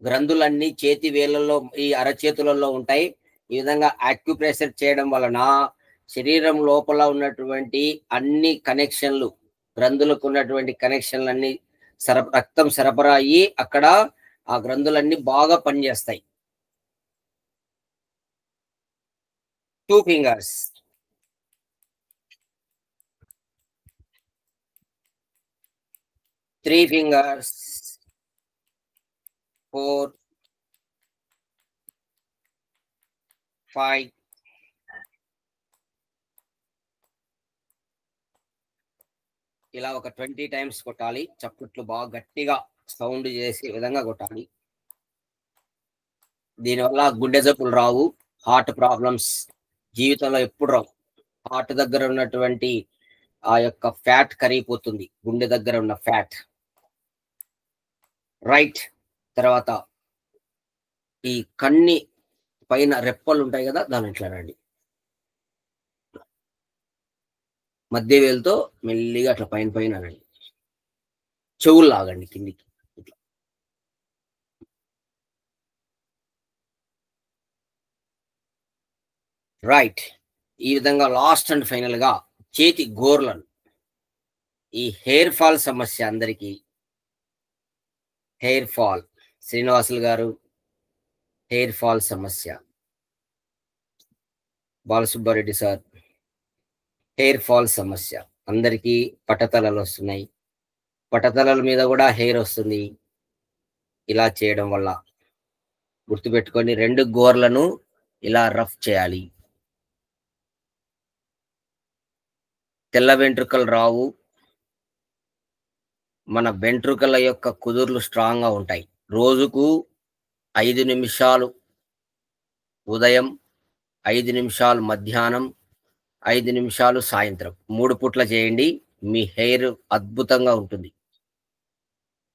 గ్రంథులన్నీ చేతి వేళ్లలో ఈ అరచేతులలో ఉంటాయి. ఈ విధంగా యాక్యుప్రెషర్ చేయడం వలన శరీరం లోపల ఉన్నటువంటి అన్ని కనెక్షన్లు, గ్రంథులకు ఉన్నటువంటి కనెక్షన్లన్నీ రక్తం సరఫరా అయ్యి అక్కడ ఆ గ్రంథులన్నీ బాగా పనిచేస్తాయి. 2 fingers. 3 fingers. 4, 5, ఇలా ఒక 20 టైమ్స్ కొట్టాలి. చప్పట్లు బాగా గట్టిగా సౌండ్ చేసి విధంగా కొట్టాలి. దీనివల్ల గుండె జబ్బులు రావు, హార్ట్ ప్రాబ్లమ్స్ జీవితంలో ఎప్పుడు రావు. హార్ట్ దగ్గర ఉన్నటువంటి ఆ యొక్క ఫ్యాట్ కరిగిపోతుంది, గుండె దగ్గర ఉన్న ఫ్యాట్. రైట్. తర్వాత ఈ కన్ని పైన రెప్పలు ఉంటాయి కదా, దాని ఇట్లా రండి, మధ్య వేలుతో మెల్లిగా అట్లా పైన పైన రండి, చెవులు లాగండి కిందికి. రైట్. ఈ విధంగా లాస్ట్ అండ్ ఫైనల్ గా చేతి గోర్లను, ఈ హెయిర్ ఫాల్ సమస్య అందరికీ, హెయిర్ ఫాల్, శ్రీనివాసులు గారు హెయిర్ ఫాల్ సమస్య, బాలసుబ్బారెడ్డి సార్ హెయిర్ ఫాల్ సమస్య, అందరికీ పట్టతలలు వస్తున్నాయి, పట్టతలల మీద కూడా హెయిర్ వస్తుంది. ఇలా చేయడం వల్ల గుర్తుపెట్టుకొని 2 గోర్లను ఇలా రఫ్ చేయాలి. తెల్ల వెంట్రుకలు రావు, మన వెంట్రుకల యొక్క కుదుర్లు స్ట్రాంగ్ గా ఉంటాయి. రోజుకు 5 నిమిషాలు ఉదయం, 5 నిమిషాలు మధ్యాహ్నం, 5 నిమిషాలు సాయంత్రం, 3 పూట్ల చేయండి. మీ హెయిర్ అద్భుతంగా ఉంటుంది.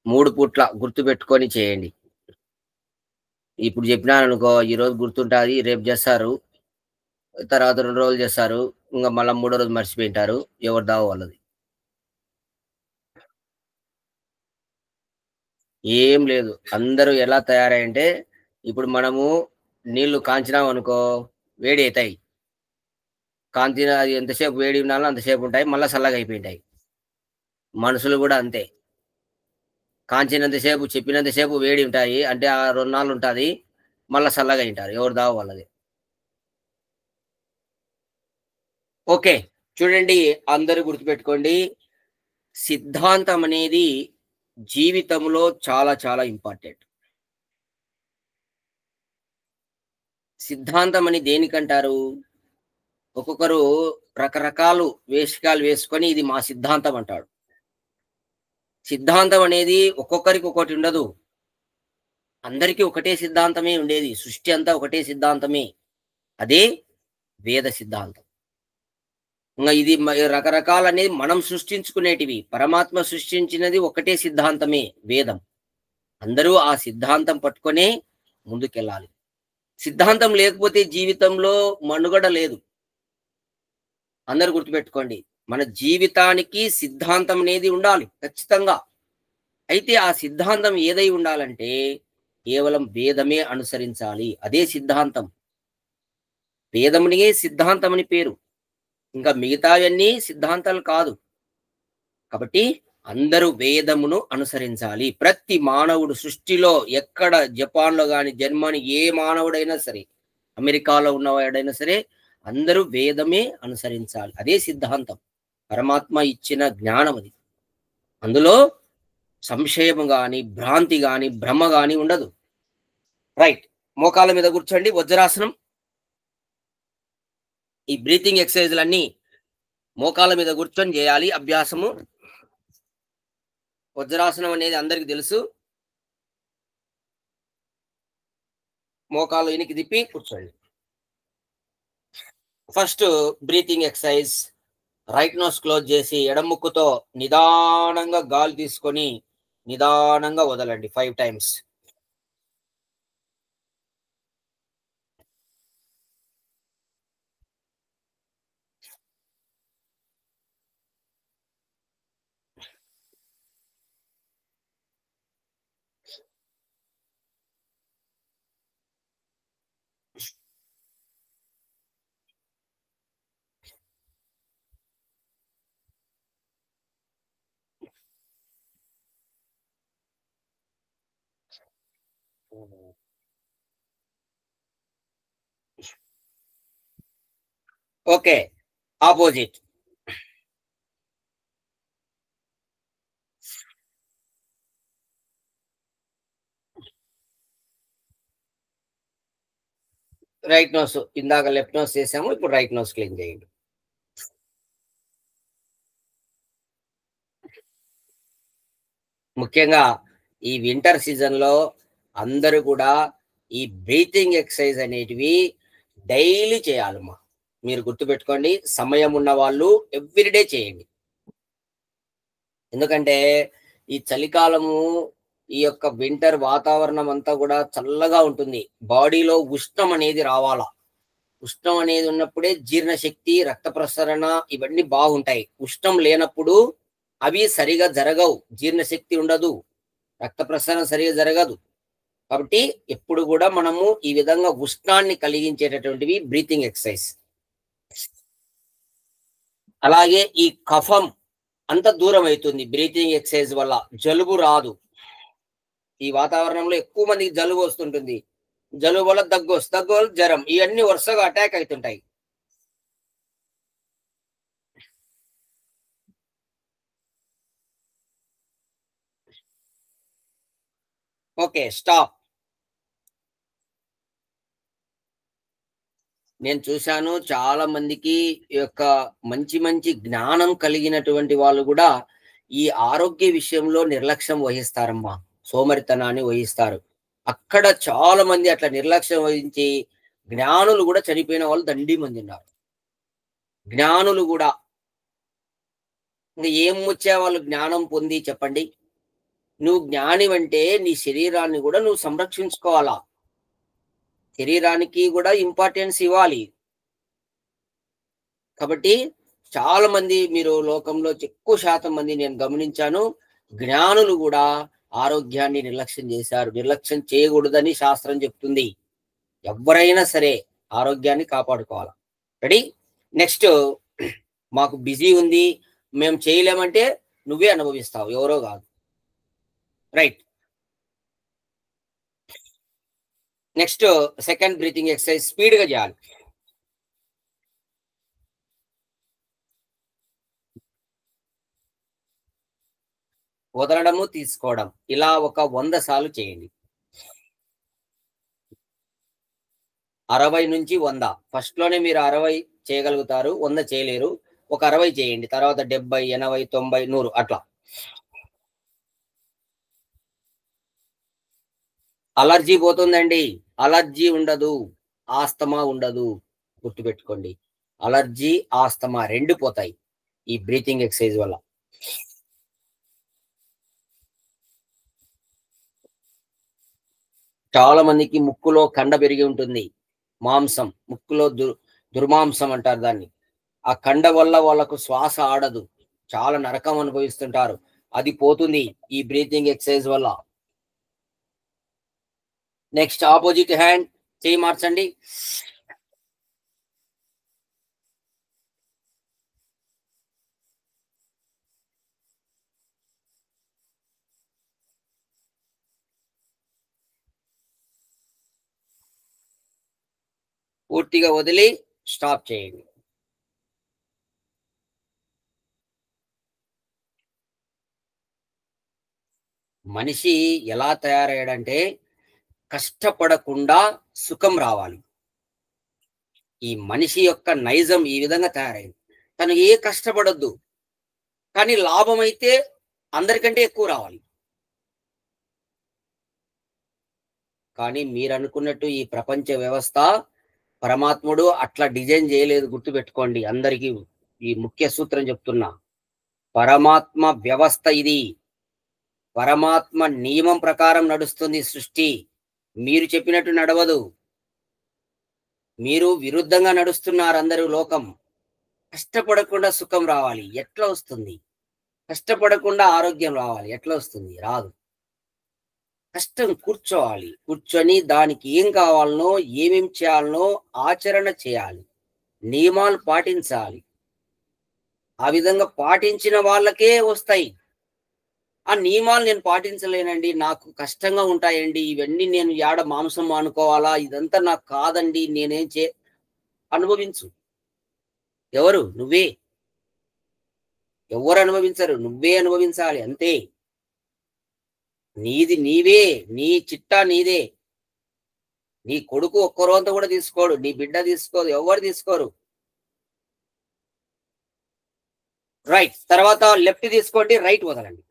3 పూట్ల గుర్తుపెట్టుకొని చేయండి. ఇప్పుడు చెప్పినాను అనుకో, ఈరోజు గుర్తుంటుంది, రేపు చేస్తారు, తర్వాత 2 రోజులు చేస్తారు, ఇంకా మళ్ళీ 3వ రోజు మర్చిపోయింటారు. ఎవరు దావ వాళ్ళది. ఏం లేదు, అందరూ ఎలా తయారంటే, ఇప్పుడు మనము నీళ్లు కాంచినాం అనుకో వేడి అవుతాయి, కాంచిన అది ఎంతసేపు వేడి ఉన్నాలో అంతసేపు ఉంటాయి, మళ్ళీ చల్లగా అయిపోయింటాయి. మనుషులు కూడా అంతే, కాంచినంతసేపు చెప్పినంతసేపు వేడి ఉంటాయి, అంటే ఆ 2 నాళ్ళు ఉంటుంది, మళ్ళీ చల్లగా అయింటారు. ఎవరు దావ వాళ్ళది. ఓకే, చూడండి, అందరూ గుర్తుపెట్టుకోండి, సిద్ధాంతం అనేది జీవితంలో చాలా చాలా ఇంపార్టెంట్. సిద్ధాంతం అని దేనికంటారు? ఒక్కొక్కరు రకరకాలు వేషకాలు వేసుకొని ఇది మా సిద్ధాంతం అంటాడు. సిద్ధాంతం అనేది ఒక్కొక్కరికి ఒకటి ఉండదు, అందరికీ ఒకటే సిద్ధాంతమే ఉండేది. సృష్టి అంతా ఒకటే సిద్ధాంతమే, అదే వేద సిద్ధాంతం. ఇంకా ఇది రకరకాలు అనేది మనం సృష్టించుకునేటివి, పరమాత్మ సృష్టించినది ఒకటే సిద్ధాంతమే వేదం. అందరూ ఆ సిద్ధాంతం పట్టుకొనే ముందుకెళ్ళాలి. సిద్ధాంతం లేకపోతే జీవితంలో మనుగడ లేదు. అందరూ గుర్తుపెట్టుకోండి, మన జీవితానికి సిద్ధాంతం అనేది ఉండాలి ఖచ్చితంగా. అయితే ఆ సిద్ధాంతం ఏదై ఉండాలంటే కేవలం వేదమే అనుసరించాలి, అదే సిద్ధాంతం. వేదమునిగే సిద్ధాంతం అని పేరు, ఇంకా మిగతావన్నీ సిద్ధాంతాలు కాదు. కాబట్టి అందరూ వేదమును అనుసరించాలి. ప్రతి మానవుడు సృష్టిలో ఎక్కడ, జపాన్లో కానీ, జర్మనీ, ఏ మానవుడైనా సరే, అమెరికాలో ఉన్నవాడైనా సరే, అందరూ వేదమే అనుసరించాలి, అదే సిద్ధాంతం. పరమాత్మ ఇచ్చిన జ్ఞానం అది. అందులో సంశయం కానీ, భ్రాంతి కానీ, భ్రమ కానీ ఉండదు. రైట్. మోకాళ్ళ మీద కూర్చోండి, వజ్రాసనం. ఈ బ్రీతింగ్ ఎక్సర్సైజ్లన్నీ మోకాళ్ళ మీద కూర్చొని చేయాలి అభ్యాసము. వజ్రాసనం అనేది అందరికి తెలుసు. మోకాలు వెనక్కి తిప్పి కూర్చోండి. First breathing exercise. Right nose close చేసి ఎడమ ముక్కుతో నిదానంగా గాలి తీసుకొని నిదానంగా వదలండి 5 times. Okay, opposite. Right nose ఇందాక లెఫ్ట్ నోస్ చేసాము, ఇప్పుడు రైట్ నోస్ క్లీన్ చేయండి. ముఖ్యంగా ఈ వింటర్ సీజన్లో అందరూ కూడా ఈ బ్రీతింగ్ ఎక్సర్సైజ్ అనేటివి డైలీ చేయాలమ్మా. మీరు గుర్తుపెట్టుకోండి, సమయం ఉన్న వాళ్ళు ఎవ్రీడే చేయండి. ఎందుకంటే ఈ చలికాలము, ఈ యొక్క వింటర్ వాతావరణం అంతా కూడా చల్లగా ఉంటుంది. బాడీలో ఉష్ణం అనేది రావాలా. ఉష్ణం అనేది ఉన్నప్పుడే జీర్ణశక్తి, రక్త ప్రసరణ ఇవన్నీ బాగుంటాయి. ఉష్ణం లేనప్పుడు అవి సరిగా జరగవు, జీర్ణశక్తి ఉండదు, రక్త ప్రసరణ సరిగా జరగదు. కాబట్టి ఎప్పుడు కూడా మనము ఈ విధంగా ఉష్ణాన్ని కలిగించేటటువంటివి బ్రీతింగ్ ఎక్సర్సైజ్. అలాగే ఈ కఫం అంత దూరం అవుతుంది బ్రీతింగ్ ఎక్సర్సైజ్ వల్ల. జలుబు రాదు. ఈ వాతావరణంలో ఎక్కువ మందికి జలుబు వస్తుంటుంది. జలుబు వల్ల దగ్గు వల్ల జ్వరం, ఇవన్నీ వరుసగా అటాక్ అవుతుంటాయి. Okay, stop. నేను చూశాను చాలా మందికి ఈ యొక్క మంచి మంచి జ్ఞానం కలిగినటువంటి వాళ్ళు కూడా ఈ ఆరోగ్య విషయంలో నిర్లక్ష్యం వహిస్తారమ్మా, సోమరితనాన్ని వహిస్తారు. అక్కడ చాలా మంది అట్లా నిర్లక్ష్యం వహించి జ్ఞానులు కూడా చనిపోయిన వాళ్ళు దండి మంది ఉన్నారు. జ్ఞానులు కూడా ఇంకా ఏం వచ్చే వాళ్ళు జ్ఞానం పొంది చెప్పండి. నువ్వు జ్ఞానివంటే నీ శరీరాన్ని కూడా నువ్వు సంరక్షించుకోవాలా, శరీరానికి కూడా ఇంపార్టెన్స్ ఇవ్వాలి. కాబట్టి చాలా మంది మీరు లోకంలో ఎక్కువ శాతం మంది నేను గమనించాను, జ్ఞానులు కూడా ఆరోగ్యాన్ని నిర్లక్ష్యం చేశారు. నిర్లక్ష్యం చేయకూడదని శాస్త్రం చెప్తుంది. ఎవరైనా సరే ఆరోగ్యాన్ని కాపాడుకోవాలి. రెడీ? నెక్స్ట్, మాకు బిజీ ఉంది, మేము చేయలేమంటే నువ్వే అనుభవిస్తావు, ఎవరో కాదు. Right. Next second breathing exercise స్పీడ్గా చేయాలి. వదలడము, తీసుకోవడం, ఇలా ఒక 100 సార్లు చేయండి. 60 నుంచి 100. ఫస్ట్ లోనే మీరు 60 చేయగలుగుతారు, 100 చేయలేరు. ఒక 60 చేయండి, తర్వాత 70, 80, 90, 100 అట్లా. అలర్జీ పోతుందండి, అలర్జీ ఉండదు, ఆస్తమా ఉండదు. గుర్తుపెట్టుకోండి, అలర్జీ ఆస్తమా 2 పోతాయి ఈ బ్రీతింగ్ ఎక్సర్సైజ్ వల్ల. చాలా మందికి ముక్కులో కండ పెరిగి ఉంటుంది, మాంసం, ముక్కులో దుర్మాంసం అంటారు దాన్ని. ఆ కండ వల్ల వాళ్ళకు శ్వాస ఆడదు, చాలా నరకం అనుభవిస్తుంటారు. అది పోతుంది ఈ బ్రీతింగ్ ఎక్సర్సైజ్ వల్ల. నెక్స్ట్ ఆపోజిట్ హ్యాండ్, చేయి మార్చండి. పూర్తిగా వదిలి స్టాప్ చేయండి. మనిషి ఎలా తయారయ్యాడంటే కష్టపడకుండా సుఖం రావాలి. ఈ మనిషి యొక్క నైజం ఈ విధంగా తయారైంది. తను ఏ కష్టపడొద్దు, కానీ లాభం అయితే అందరికంటే ఎక్కువ రావాలి. కానీ మీరు అనుకున్నట్టు ఈ ప్రపంచ వ్యవస్థ పరమాత్ముడు అట్లా డిజైన్ చేయలేదు. గుర్తుపెట్టుకోండి. అందరికీ ఈ ముఖ్య సూత్రం చెప్తున్నా. పరమాత్మ వ్యవస్థ ఇది. పరమాత్మ నియమం ప్రకారం నడుస్తుంది సృష్టి. మీరు చెప్పినట్టు నడవదు. మీరు విరుద్ధంగా నడుస్తున్నారు. అందరూ లోకం. కష్టపడకుండా సుఖం రావాలి, ఎట్లా వస్తుంది? కష్టపడకుండా ఆరోగ్యం రావాలి, ఎట్లా వస్తుంది? రాదు. కష్టం కూర్చోవాలి, కూర్చొని దానికి ఏం కావాలనో ఏమేం చేయాలనో ఆచరణ చేయాలి, నియమాలు పాటించాలి. ఆ విధంగా పాటించిన వాళ్ళకే వస్తాయి. ఆ నియమాలు నేను పాటించలేనండి, నాకు కష్టంగా ఉంటాయండి, ఇవన్నీ నేను యాడ మాంసం అనుకోవాలా, ఇదంతా నాకు కాదండి, నేనేం అనుభవించు. ఎవరు? నువ్వే. ఎవరు అనుభవించరు, నువ్వే అనుభవించాలి అంతే. నీది నీవే, నీ చిట్టా నీదే. నీ కొడుకు ఒక్కరోంత కూడా తీసుకోడు, నీ బిడ్డ తీసుకోదు, ఎవరు తీసుకోరు. రైట్. తర్వాత లెఫ్ట్ తీసుకోండి, రైట్ వదలండి.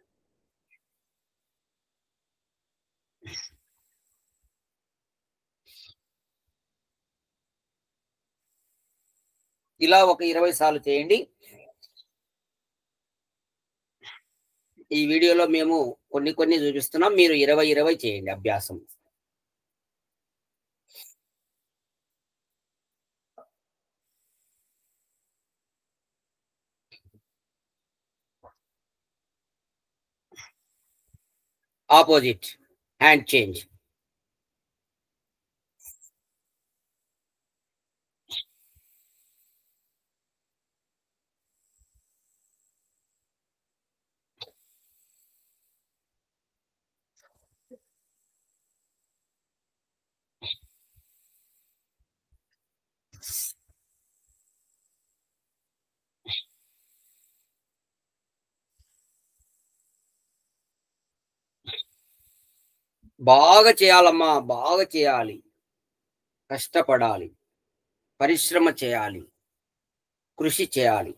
ఇలా ఒక 20 సార్లు చేయండి. ఈ వీడియోలో మేము కొన్ని చూపిస్తున్నాం. మీరు 20 చేయండి అభ్యాసం. Opposite hand change. బాగా చేయాలమ్మా, బాగా చేయాలి, కష్టపడాలి, పరిశ్రమ చేయాలి, కృషి చేయాలి.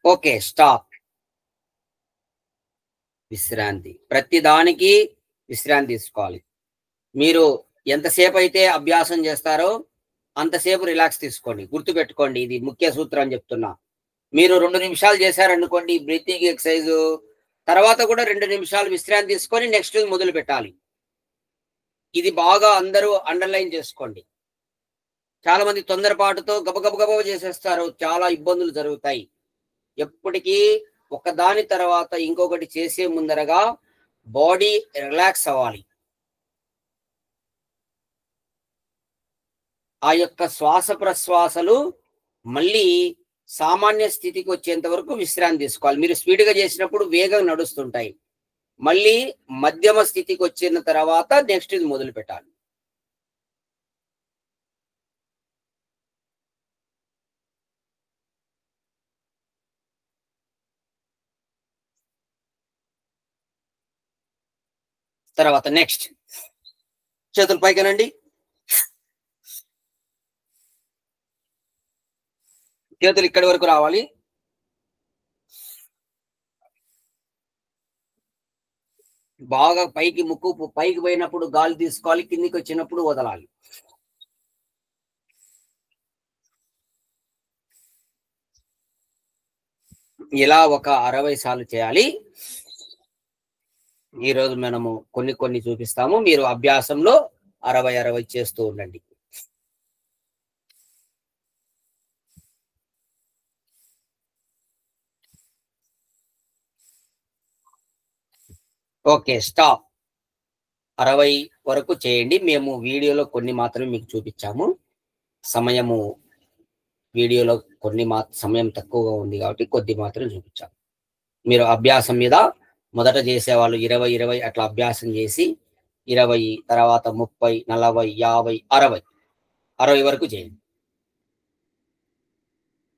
Okay, stop. విశ్రాంతి. ప్రతి దానికి విశ్రాంతి తీసుకోవాలి. మీరు ఎంతసేపు అయితే అభ్యాసం చేస్తారో అంతసేపు రిలాక్స్ తీసుకోండి. గుర్తుపెట్టుకోండి, ఇది ముఖ్య సూత్రం అని చెప్తున్నా. మీరు 2 నిమిషాలు చేశారనుకోండి బ్రీతింగ్ ఎక్సర్సైజ్, తర్వాత కూడా 2 నిమిషాలు విశ్రాంతి తీసుకొని నెక్స్ట్ మొదలు పెట్టాలి. ఇది బాగా అందరూ అండర్లైన్ చేసుకోండి. చాలా మంది తొందరపాటుతో గబగబ చేసేస్తారు, చాలా ఇబ్బందులు జరుగుతాయి. ఎప్పటికీ ఒకదాని తర్వాత ఇంకొకటి చేసే ముందరగా బాడీ రిలాక్స్ అవ్వాలి. ఆ యొక్క శ్వాస ప్రశ్వాసలు మళ్ళీ సామాన్య స్థితికి వచ్చేంత వరకు విశ్రాంతి తీసుకోవాలి. మీరు స్పీడ్గా చేసినప్పుడు వేగం నడుస్తుంటాయి. మళ్ళీ మధ్యమ స్థితికి వచ్చిన తర్వాత నెక్స్ట్ ఇది మొదలు పెట్టాలి. తర్వాత నెక్స్ట్ చేతులు పైకనండి. చేతులు ఇక్కడి వరకు రావాలి. బాగా పైకి, ముక్కు పైకి పోయినప్పుడు గాలి తీసుకోవాలి, కిందికి వచ్చినప్పుడు వదలాలి. ఇలా ఒక 60 సార్లు చేయాలి. ఈరోజు మనము కొన్ని చూపిస్తాము. మీరు అభ్యాసంలో 60 చేస్తూ ఉండండి. Okay, stop. 60 వరకు చేయండి. మేము వీడియోలో కొన్ని మాత్రమే మీకు చూపించాము. వీడియోలో సమయం తక్కువగా ఉంది కాబట్టి కొద్ది మాత్రం చూపించాము. మీరు అభ్యాసం మీద మొదట చేసేవాళ్ళు 20 అట్లా అభ్యాసం చేసి 20, తర్వాత 30, 40, 50, 60 వరకు చేయండి.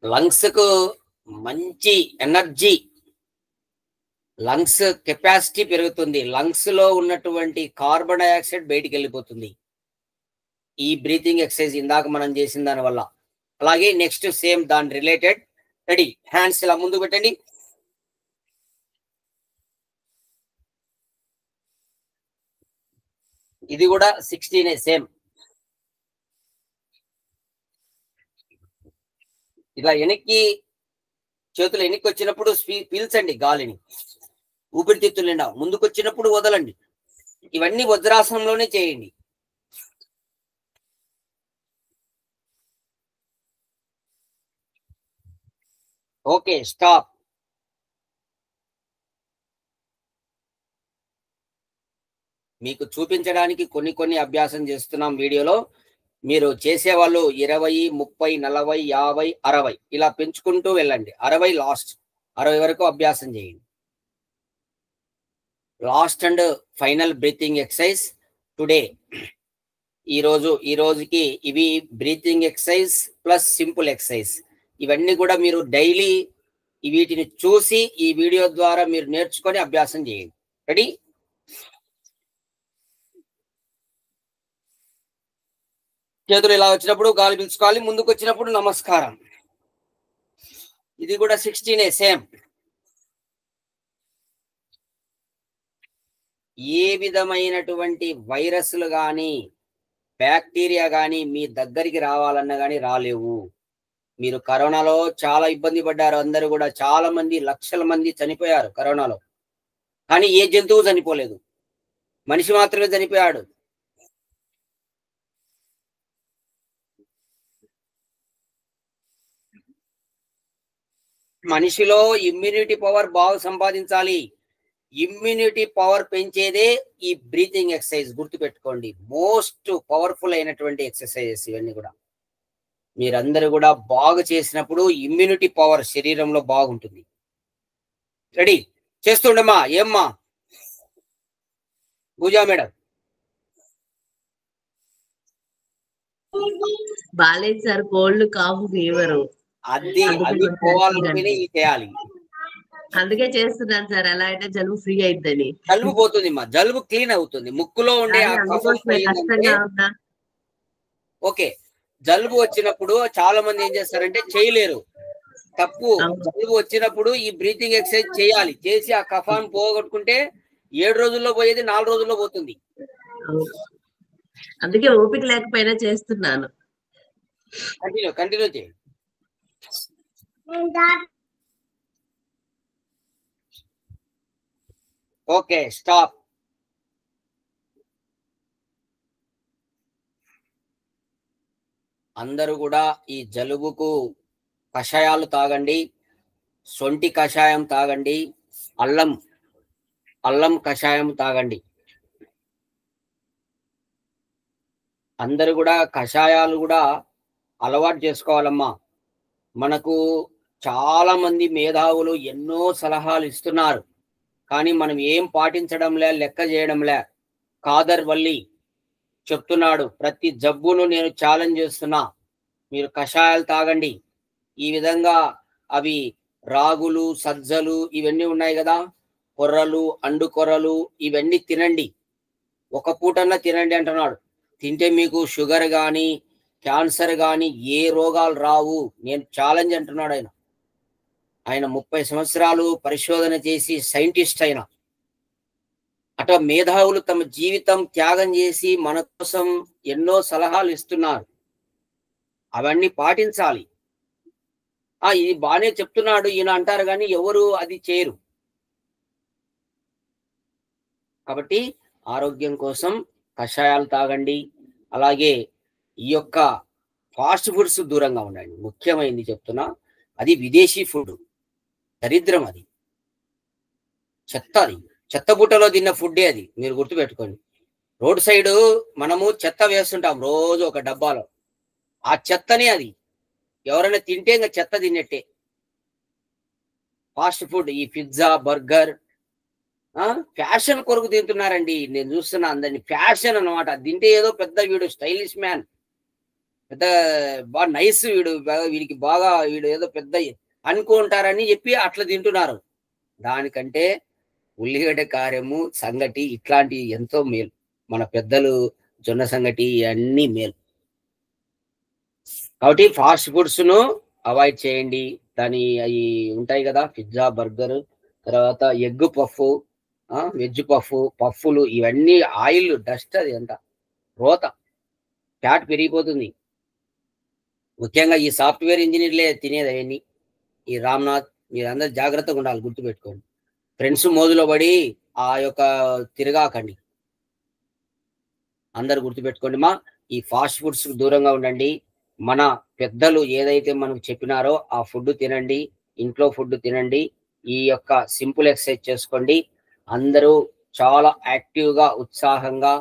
లంగ్స్ కు మంచి ఎనర్జీ, లంగ్స్ కెపాసిటీ పెరుగుతుంది. లంగ్స్ లో ఉన్నటువంటి కార్బన్ డైఆక్సైడ్ బయటికి వెళ్ళిపోతుంది ఈ బ్రీతింగ్ ఎక్సర్సైజ్ ఇందాక మనం చేసిన దాని వల్ల. అలాగే నెక్స్ట్ సేమ్ దాని రిలేటెడ్. రెడీ, హ్యాండ్స్ ఇలా ముందుకు పెట్టండి. ఇది కూడా 16 సేమ్. ఇలా వెనక్కి చేతులు వెనక్కి వచ్చినప్పుడు పీల్చండి గాలిని, ఊపిరితిత్తులు నిండా. ముందుకు వచ్చినప్పుడు వదలండి. ఇవన్నీ వజ్రాసనంలోనే చేయండి. Okay, stop. మీకు చూపించడానికి కొన్ని అభ్యాసం చేస్తున్నాం వీడియోలో. మీరు చేసేవాళ్ళు 20, 30, 40, 50, 60 ఇలా పెంచుకుంటూ వెళ్ళండి. 60 లాస్ట్, 60 వరకు అభ్యాసం చేయండి. Last and final breathing exercise today. ఈ రోజుకి ఇవి breathing exercise plus simple exercise. ఇవన్నీ కూడా మీరు డైలీ వీటిని చూసి ఈ వీడియో ద్వారా మీరు నేర్చుకొని అభ్యాసం చేయండి. రెడీ? చేతులు ఇలా వచ్చినప్పుడు గాలి పీల్చుకోవాలి. ముందుకు వచ్చినప్పుడు నమస్కారం. ఇది కూడా 16 సేమ్. ఏ విధమైనటువంటి వైరస్లు కానీ బ్యాక్టీరియా కానీ మీ దగ్గరికి రావాలన్నా కానీ రాలేవు. మీరు కరోనాలో చాలా ఇబ్బంది పడ్డారు. అందరూ కూడా చాలా మంది, లక్షల మంది చనిపోయారు కరోనాలో. కానీ ఏ జంతువు చనిపోలేదు, మనిషి మాత్రమే చనిపోయాడు. మనిషిలో ఇమ్యూనిటీ పవర్ బాగా సంపాదించాలి. ఇమ్యూనిటీ పవర్ పెంచేదే ఈ బ్రీతింగ్ ఎక్సర్సైజ్. గుర్తుపెట్టుకోండి, మోస్ట్ పవర్ఫుల్ అయినటువంటి ఎక్సర్సైజెస్ ఇవన్నీ కూడా. మీరందరూ కూడా బాగా చేసినప్పుడు ఇమ్యూనిటీ పవర్ శరీరంలో బాగుంటుంది. రెడీ? చేస్తుండమ్మా. ఏమ్మా పూజా మేడం? బాలేదు సార్, కోల్డ్, కాఫ్, ఫీవర్. అది పోవాలనుకుని ఇది చేయాలి. అందుకే చేస్తున్నాను సార్. ఎలా అంటే జలుబు ఫ్రీ అయిద్దని. జలుబు పోతుంది మా, జలుబు క్లీన్ అవుతుంది. ముక్కులో ఉండే కష్టంగా ఉందా? ఓకే, జలుబు వచ్చినప్పుడు చాలా మంది ఏం చేస్తారంటే చేయలేరు. తప్పు. జలుబు వచ్చినప్పుడు ఈ బ్రీతింగ్ ఎక్సర్సైజ్ చేయాలి. చేసి ఆ కఫాన్ని పోగొట్టుకుంటే 7 రోజుల్లో పోయేది 4 రోజుల్లో పోతుంది. అందుకే ఓపిక లేకపోయినా చేస్తున్నాను. కంటిన్యూ చేయండి. Okay, stop. అందరూ కూడా ఈ జలుబుకు కషాయాలు తాగండి. సొంటి కషాయం తాగండి. అల్లం కషాయం తాగండి. అందరూ కూడా కషాయాలు కూడా అలవాటు చేసుకోవాలమ్మా. మనకు చాలా మంది మేధావులు ఎన్నో సలహాలు ఇస్తున్నారు, కానీ మనం ఏం పాటించడంలే, లెక్క చేయడంలే. ఖాదర్ వల్లి చెప్తున్నాడు, ప్రతి జబ్బును నేను ఛాలెంజ్ చేస్తున్నా, మీరు కషాయాలు తాగండి. ఈ విధంగా అవి రాగులు, సజ్జలు ఇవన్నీ ఉన్నాయి కదా, కొర్రలు, అండు కొర్రలు, ఇవన్నీ తినండి. ఒక పూటన్నా తినండి అంటున్నాడు. తింటే మీకు షుగర్ కానీ క్యాన్సర్ కానీ ఏ రోగాలు రావు. నేను ఛాలెంజ్ అంటున్నాడు ఆయన 30 సంవత్సరాలు పరిశోధన చేసి సైంటిస్ట్ అయిన. అట్లా మేధావులు తమ జీవితం త్యాగం చేసి మన కోసం ఎన్నో సలహాలు ఇస్తున్నారు. అవన్నీ పాటించాలి. ఇది బాగానే చెప్తున్నాడు ఈయన అంటారు, కానీ ఎవరు అది చేయరు. కాబట్టి ఆరోగ్యం కోసం కషాయాలు తాగండి. అలాగే ఈ యొక్క ఫాస్ట్ ఫుడ్స్ దూరంగా ఉండండి. ముఖ్యమైనది చెప్తున్నా, అది విదేశీ ఫుడ్, దరిద్రం. అది చెత్త, అది చెత్త బుట్టలో తిన్న ఫుడ్డే అది. మీరు గుర్తుపెట్టుకోండి. రోడ్ సైడ్ మనము చెత్త వేస్తుంటాం రోజు ఒక డబ్బాలో. ఆ చెత్తనే అది. ఎవరైనా తింటే ఇంకా చెత్త తిన్నట్టే. ఫాస్ట్ ఫుడ్, ఈ పిజ్జా, బర్గర్ ఫ్యాషన్ కొరకు తింటున్నారండి. నేను చూస్తున్నా అందరినీ. ఫ్యాషన్ అన్నమాట. తింటే ఏదో పెద్ద వీడు స్టైలిష్ మ్యాన్, పెద్ద బాగా నైస్ వీడికి బాగా వీడు ఏదో పెద్ద అనుకుంటారని చెప్పి అట్లా తింటున్నారు. దానికంటే ఉల్లిగడ్డ కారము, సంగటి ఇట్లాంటి ఎంతో మేలు. మన పెద్దలు జొన్న సంగటి అన్నీ మేలు. కాబట్టి ఫాస్ట్ ఫుడ్స్ ను అవాయిడ్ చేయండి. దాని అవి ఉంటాయి కదా, పిజ్జా, బర్గర్, తర్వాత ఎగ్ పఫ్, వెజ్ పఫ్ఫులు, ఇవన్నీ ఆయిల్ డస్ట్, అది అంతా రోత, ఫ్యాట్ పెరిగిపోతుంది. ముఖ్యంగా ఈ సాఫ్ట్వేర్ ఇంజనీర్లే తినేది అవన్నీ. ఈ రామ్నాథ్, మీరందరూ జాగ్రత్తగా ఉండాలి, గుర్తుపెట్టుకోండి. ఫ్రెండ్స్ మోజులో పడి ఆ యొక్క తిరగాకండి. అందరు గుర్తుపెట్టుకోండి మా, ఈ ఫాస్ట్ ఫుడ్స్ దూరంగా ఉండండి. మన పెద్దలు ఏదైతే మనకు చెప్పినారో ఆ ఫుడ్ తినండి, ఇంట్లో ఫుడ్ తినండి, ఈ యొక్క సింపుల్ ఎక్సర్సైజ్ చేసుకోండి. అందరూ చాలా యాక్టివ్గా, ఉత్సాహంగా,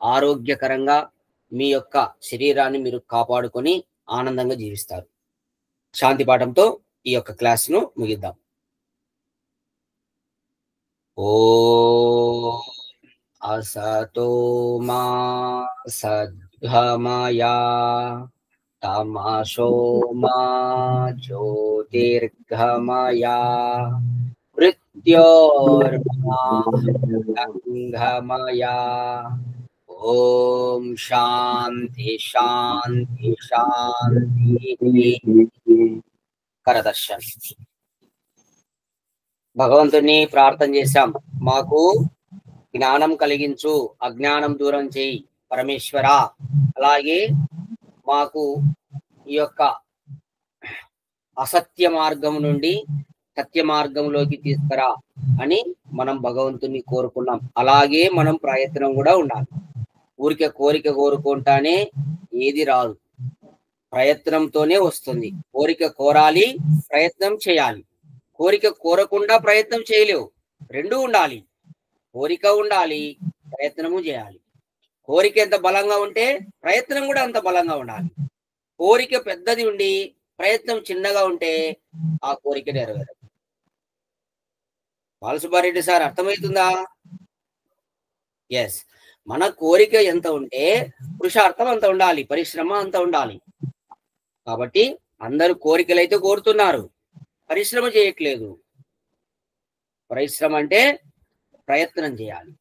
ఆరోగ్యకరంగా మీ యొక్క శరీరాన్ని మీరు కాపాడుకొని ఆనందంగా జీవిస్తారు. శాంతి పాఠంతో ఈ యొక్క క్లాస్ను ముగిద్దాం. ఓ అసతో మా సద్గమయా తమసో మా జ్యోతిర్గమయా మృత్యోర్మా ఓం శాంతి శాంతి శాంతి. కరదర్శన్. భగవంతుని ప్రార్థన చేశాం, మాకు జ్ఞానం కలిగించు, అజ్ఞానం దూరం చేయి పరమేశ్వర. అలాగే మాకు ఈ యొక్క అసత్య మార్గం నుండి సత్య మార్గంలోకి తీసుకురా అని మనం భగవంతుని కోరుకున్నాం. అలాగే మనం ప్రయత్నం కూడా ఉండాలి. ఊరికే కోరిక కోరుకుంటానే ఏది రాదు, ప్రయత్నంతోనే వస్తుంది. కోరిక కోరాలి, ప్రయత్నం చేయాలి. కోరిక కోరకుండా ప్రయత్నం చేయలేవు, రెండూ ఉండాలి. కోరిక ఉండాలి, ప్రయత్నము చేయాలి. కోరిక ఎంత బలంగా ఉంటే ప్రయత్నం కూడా అంత బలంగా ఉండాలి. కోరిక పెద్దది ఉండి ప్రయత్నం చిన్నగా ఉంటే ఆ కోరిక నెరవేరదు. బాలసుబ్బారెడ్డి సార్, అర్థమవుతుందా? ఎస్, మన కోరిక ఎంత ఉంటే పురుషార్థం అంత ఉండాలి, పరిశ్రమ అంత ఉండాలి. కాబట్టి అందరూ కోరికలు అయితే కోరుతున్నారు, పరిశ్రమ చేయట్లేదు. పరిశ్రమ అంటే ప్రయత్నం చేయాలి,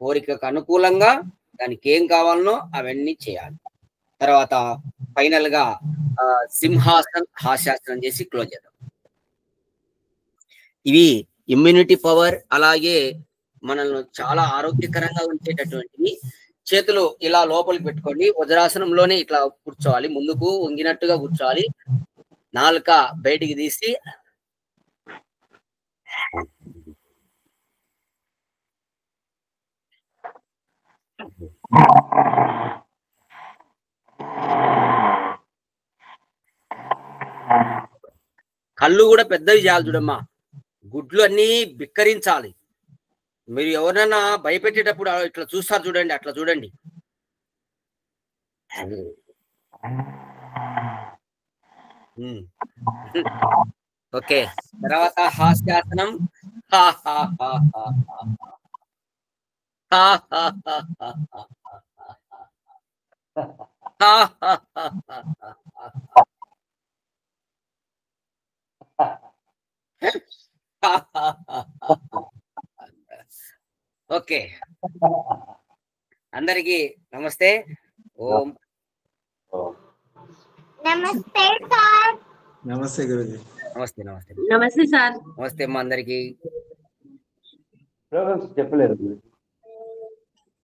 కోరికకు అనుకూలంగా దానికి ఏం కావాలనో అవన్నీ చేయాలి. తర్వాత ఫైనల్ గా సింహాసన్ హాస్యాసనం చేసి క్లోజ్ చేద్దాం. ఇవి ఇమ్యూనిటీ పవర్, అలాగే మనల్ని చాలా ఆరోగ్యకరంగా ఉంచేటటువంటివి. చేతులు ఇలా లోపలికి పెట్టుకోండి, వజ్రాసనంలోనే ఇట్లా కూర్చోవాలి, ముందుకు వంగినట్టుగా కూర్చోవాలి. నాలుక బయటికి తీసి కళ్ళు కూడా పెద్దవి చేయాలి. చూడమ్మా, గుడ్లు అన్నీ బిక్కరించాలి. మీరు ఎవరైనా భయపెట్టేటప్పుడు ఇట్లా చూస్తారు చూడండి, అట్లా చూడండి. ఓకే, తర్వాత హాస్యాసనం. ఓకే, అందరికి నమస్తే. ఓం నమస్తే సార్. నమస్తే గురుజీ. నమస్తే. నమస్తే. నమస్తే సార్. నమస్తే అమ్మా అందరికి. చెప్పలేదు.